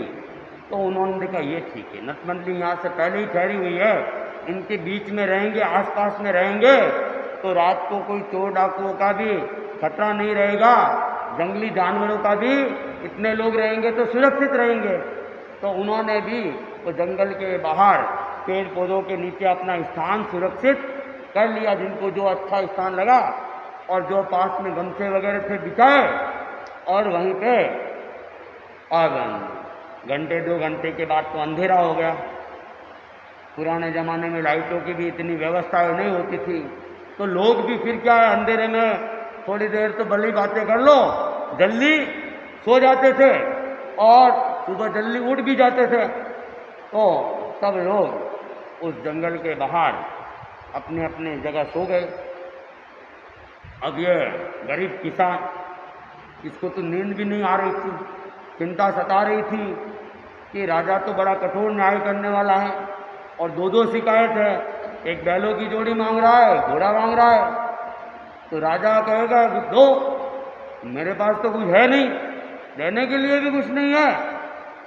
तो उन्होंने देखा ये ठीक है, नटमंडली यहाँ से पहले ही ठहरी हुई है, इनके बीच में रहेंगे, आसपास में रहेंगे, तो रात को कोई चोर डाकुओं का भी खतरा नहीं रहेगा, जंगली जानवरों का भी, इतने लोग रहेंगे तो सुरक्षित रहेंगे। तो उन्होंने भी वो जंगल के बाहर पेड़ पौधों के नीचे अपना स्थान सुरक्षित कर लिया, जिनको जो अच्छा स्थान लगा, और जो पास में गमछे वगैरह थे बिछाए, और वहीं पे और घंटे 2 घंटे के बाद तो अंधेरा हो गया। पुराने ज़माने में लाइटों की भी इतनी व्यवस्था नहीं होती थी, तो लोग भी फिर क्या है, अंधेरे में थोड़ी देर तो भली बातें कर लो, जल्दी सो जाते थे और सुबह जल्दी उठ भी जाते थे। तो सब लोग उस जंगल के बाहर अपने अपने जगह सो गए। अब ये गरीब किसान, इसको तो नींद भी नहीं आ रही थी, चिंता सता रही थी कि राजा तो बड़ा कठोर न्याय करने वाला है, और 2 शिकायत है, एक बैलों की जोड़ी मांग रहा है, घोड़ा मांग रहा है। तो राजा कहेगा कि दो, मेरे पास तो कुछ है नहीं, देने के लिए भी कुछ नहीं है,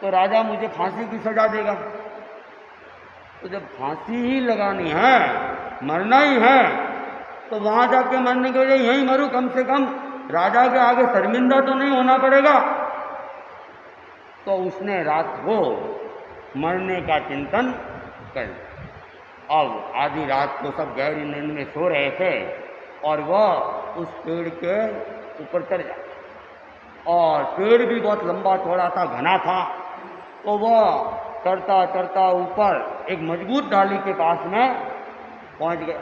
तो राजा मुझे फांसी की सजा देगा। तो जब फांसी ही लगानी है, मरना ही है, तो वहां जाके मरने के लिए यहीं मरूं, कम से कम राजा के आगे शर्मिंदा तो नहीं होना पड़ेगा। तो उसने रात को मरने का चिंतन कर। अब आधी रात को सब गहरी नींद में सो रहे थे और वह उस पेड़ के ऊपर चढ़ गया, और पेड़ भी बहुत लंबा चौड़ा था, घना था। तो वह चढ़ता चढ़ता ऊपर एक मजबूत डाली के पास में पहुंच गया,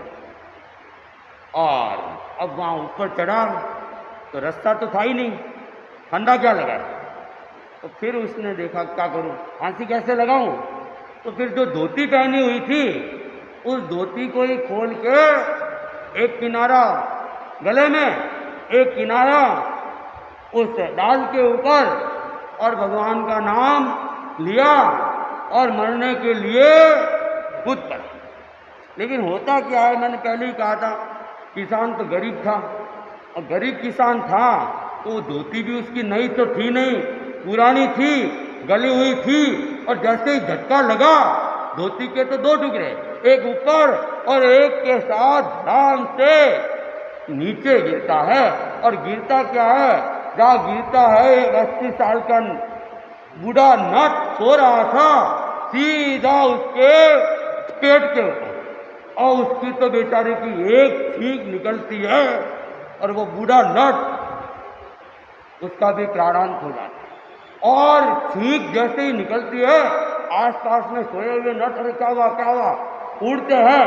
और अब वहाँ ऊपर चढ़ा तो रास्ता तो था ही नहीं, फंदा क्या लगा, तो फिर उसने देखा क्या करूं, फांसी कैसे लगाऊं। तो फिर जो धोती पहनी हुई थी उस धोती को ही खोल के एक किनारा गले में, एक किनारा उस डाल के ऊपर, और भगवान का नाम लिया और मरने के लिए कूद पड़ा। लेकिन होता क्या है, मैंने पहले ही कहा था, किसान तो गरीब था, और गरीब किसान था तो वो धोती भी उसकी नई तो थी नहीं, पुरानी थी, गली हुई थी, और जैसे ही झटका लगा धोती के तो दो टुकड़े, एक ऊपर और एक के साथ धड़ाम से नीचे गिरता है। और गिरता क्या है, जहाँ गिरता है एक 80 साल का बूढ़ा नट सो रहा था, सीधा उसके पेट के ऊपर, और उसकी तो बेचारे की एक छींक निकलती है और वो बूढ़ा नट, उसका भी प्राणांत हो जाता है। और छींक जैसे ही निकलती है, आसपास में सोए हुए नट, अरे क्या हुआ क्या हुआ, उड़ते हैं,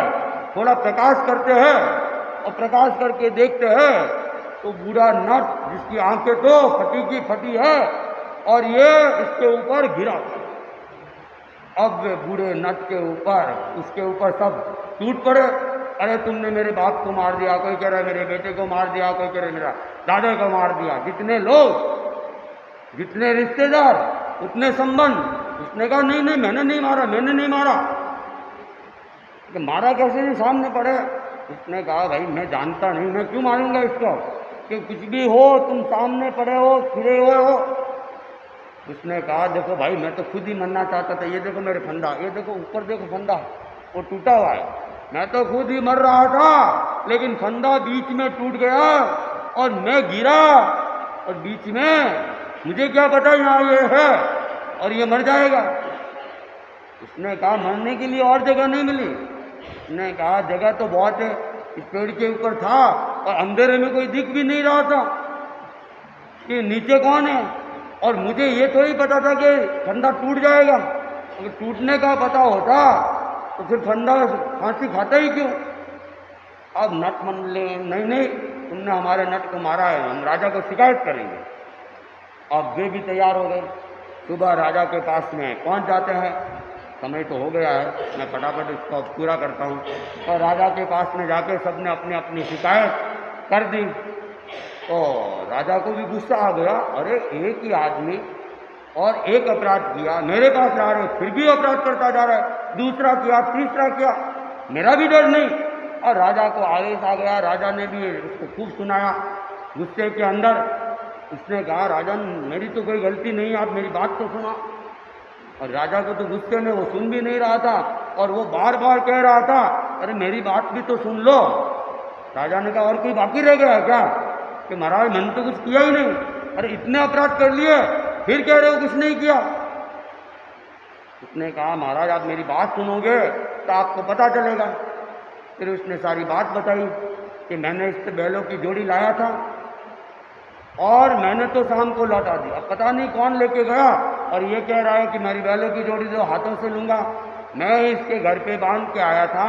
थोड़ा प्रकाश करते हैं, और प्रकाश करके देखते हैं तो बूढ़ा नट, जिसकी आंखें तो फटी की फटी है, और ये इसके ऊपर गिरा। अब बूढ़े नट के ऊपर, उसके ऊपर सब टूट पड़े। अरे तुमने मेरे बाप को मार दिया, कोई कह रहा है मेरे बेटे को मार दिया, कोई कह रहा है मेरा दादा को मार दिया। जितने लोग, जितने रिश्तेदार, उतने संबंध। उसने कहा नहीं नहीं, मैंने नहीं मारा, मैंने नहीं मारा। कि मारा कैसे नहीं, सामने पड़े। उसने कहा भाई मैं जानता नहीं, मैं क्यों मारूंगा इसको, कि कुछ भी हो, तुम सामने पड़े हो, फिरे हुए हो। उसने कहा देखो भाई, मैं तो खुद ही मरना चाहता था, ये देखो मेरे फंदा, ये देखो ऊपर देखो फंदा, वो टूटा हुआ है, मैं तो खुद ही मर रहा था, लेकिन फंदा बीच में टूट गया और मैं गिरा, और बीच में मुझे क्या पता यहाँ ये है और ये मर जाएगा। उसने कहा मरने के लिए और जगह नहीं मिली। उसने कहा जगह तो बहुत है, इस पेड़ के ऊपर था और अंधेरे में कोई दिख भी नहीं रहा था कि नीचे कौन है, और मुझे ये थोड़ी पता था कि फंदा टूट जाएगा। अगर टूटने का पता होता तो फिर फंदा फांसी खाता ही क्यों। अब नट मन ले, नहीं नहीं, तुमने हमारे नट को मारा है, हम राजा को शिकायत करेंगे। अब वे भी तैयार हो गए, सुबह राजा के पास में पहुंच जाते हैं। समय तो हो गया है, मैं फटाफट इसको पूरा करता हूँ। और राजा के पास में जाके सबने अपनी अपनी शिकायत कर दी। तो राजा को भी गुस्सा आ गया, अरे एक ही आदमी और एक अपराध किया, मेरे पास ला रहे, फिर भी अपराध करता जा रहा है, दूसरा किया, तीसरा किया, मेरा भी डर नहीं। और राजा को आवेश आ गया, राजा ने भी उसको खूब सुनाया गुस्से के अंदर। उसने कहा राजन मेरी तो कोई गलती नहीं, आप मेरी बात तो सुना। और राजा को तो गुस्से में वो सुन भी नहीं रहा था, और वो बार बार कह रहा था अरे मेरी बात भी तो सुन लो। राजा ने कहा और कोई बाकी रह गया क्या, कि महाराज मैंने तो कुछ किया ही नहीं, अरे इतने अपराध कर लिए फिर कह रहे हो कुछ नहीं किया। उसने कहा महाराज आप मेरी बात सुनोगे तो आपको पता चलेगा। फिर उसने सारी बात बताई कि मैंने इससे बैलों की जोड़ी लाया था और मैंने तो शाम को लौटा दी, अब पता नहीं कौन लेके गया, और ये कह रहा है कि मेरी बैलों की जोड़ी जो हाथों से लूंगा। मैं इसके घर पे बांध के आया था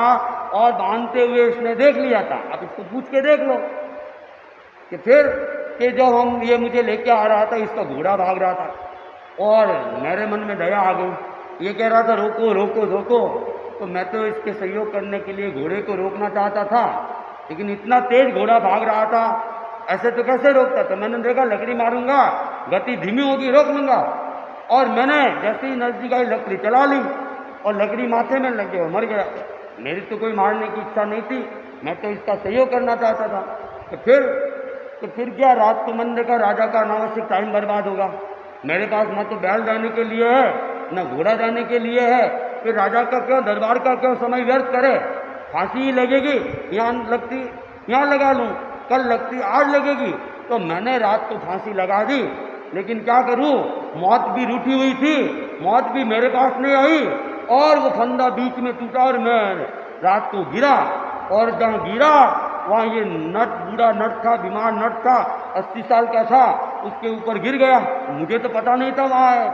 और बांधते हुए इसने देख लिया था, अब इसको पूछ के देख लो। कि फिर कि जब हम ये मुझे लेके आ रहा था इसका घोड़ा भाग रहा था और मेरे मन में दया आ गई, ये कह रहा था रोको रोको रोको, तो मैं तो इसके सहयोग करने के लिए घोड़े को रोकना चाहता था, लेकिन इतना तेज घोड़ा भाग रहा था, ऐसे तो कैसे रोकता था। मैंने देखा लकड़ी मारूंगा गति धीमी होगी, रोक लूंगा, और मैंने जैसे ही नजदीक आई लकड़ी चला ली और लकड़ी माथे में लग गया, मर गया। मेरी तो कोई मारने की इच्छा नहीं थी, मैं तो इसका सहयोग करना चाहता था। तो फिर क्या, रात को मैंने देखा राजा का अनावश्यक टाइम बर्बाद होगा, मेरे पास न तो बैल जाने के लिए है न घोड़ा जाने के लिए है, फिर राजा का क्यों, दरबार का क्यों समय व्यर्थ करे, फांसी ही लगेगी, यहाँ लगती यहाँ लगा लूँ, कल लगती आज लगेगी। तो मैंने रात को फांसी लगा दी, लेकिन क्या करूँ, मौत भी रूठी हुई थी, मौत भी मेरे पास नहीं आई, और वो फंदा बीच में टूटा और मैं रात को गिरा, और जहाँ गिरा वहाँ ये नट, बूढ़ा नट था, बीमार नट था, 80 साल का था, उसके ऊपर गिर गया। मुझे तो पता नहीं था वहाँ है,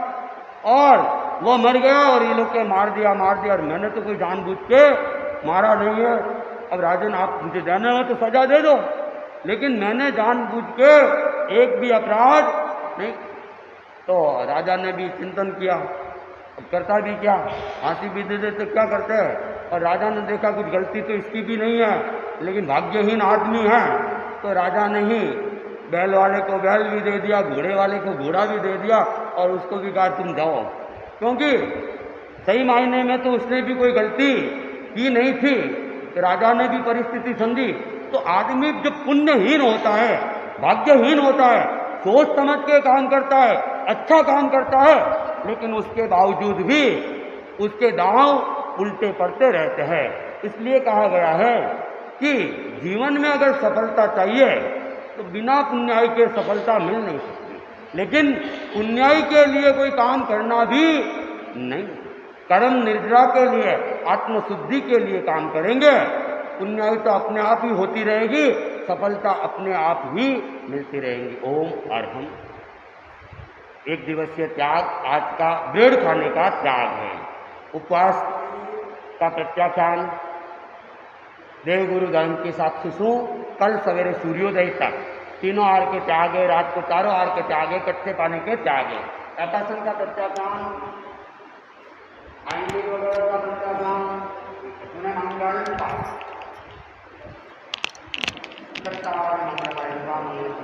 और वो मर गया, और ये लोग के मार दिया, और मैंने तो कोई जानबूझ के मारा नहीं है। अब राजन आप मुझे देना हो तो सजा दे दो, लेकिन मैंने जानबूझ के एक भी अपराध नहीं। तो राजा ने भी चिंतन किया, अब करता भी क्या, फांसी भी दे देते क्या करते हैं। और राजा ने देखा कुछ गलती तो इसकी भी नहीं है, लेकिन भाग्यहीन आदमी है, तो राजा ने ही बैल वाले को बैल भी दे दिया, घोड़े वाले को घोड़ा भी दे दिया और उसको भी कहा तुम जाओ, क्योंकि सही मायने में तो उसने भी कोई गलती की नहीं थी। तो राजा ने भी परिस्थिति समझी। तो आदमी जब पुण्यहीन होता है, भाग्यहीन होता है, सोच समझ के काम करता है, अच्छा काम करता है, लेकिन उसके बावजूद भी उसके दांव उल्टे पड़ते रहते हैं। इसलिए कहा गया है कि जीवन में अगर सफलता चाहिए तो बिना पुण्याई के सफलता मिल नहीं सकती, लेकिन पुण्याई के लिए कोई काम करना भी नहीं, कर्म निर्जरा के लिए, आत्मशुद्धि के लिए काम करेंगे, पुण्याई तो अपने आप ही होती रहेगी, सफलता अपने आप ही मिलती रहेंगी। ओम अर्हम। एक दिवसीय त्याग आज का ब्रेड खाने का त्याग है। उपवास का प्रत्याख्यान देवगुरु धर्म की साक्षी सु कल सवेरे सूर्योदय तक तीनों आहार के त्यागे, रात को चारों आहार के त्यागे, कच्चे पानी के त्यागे। आकाशन का प्रत्याख्यान आयुर्वेद वगैरह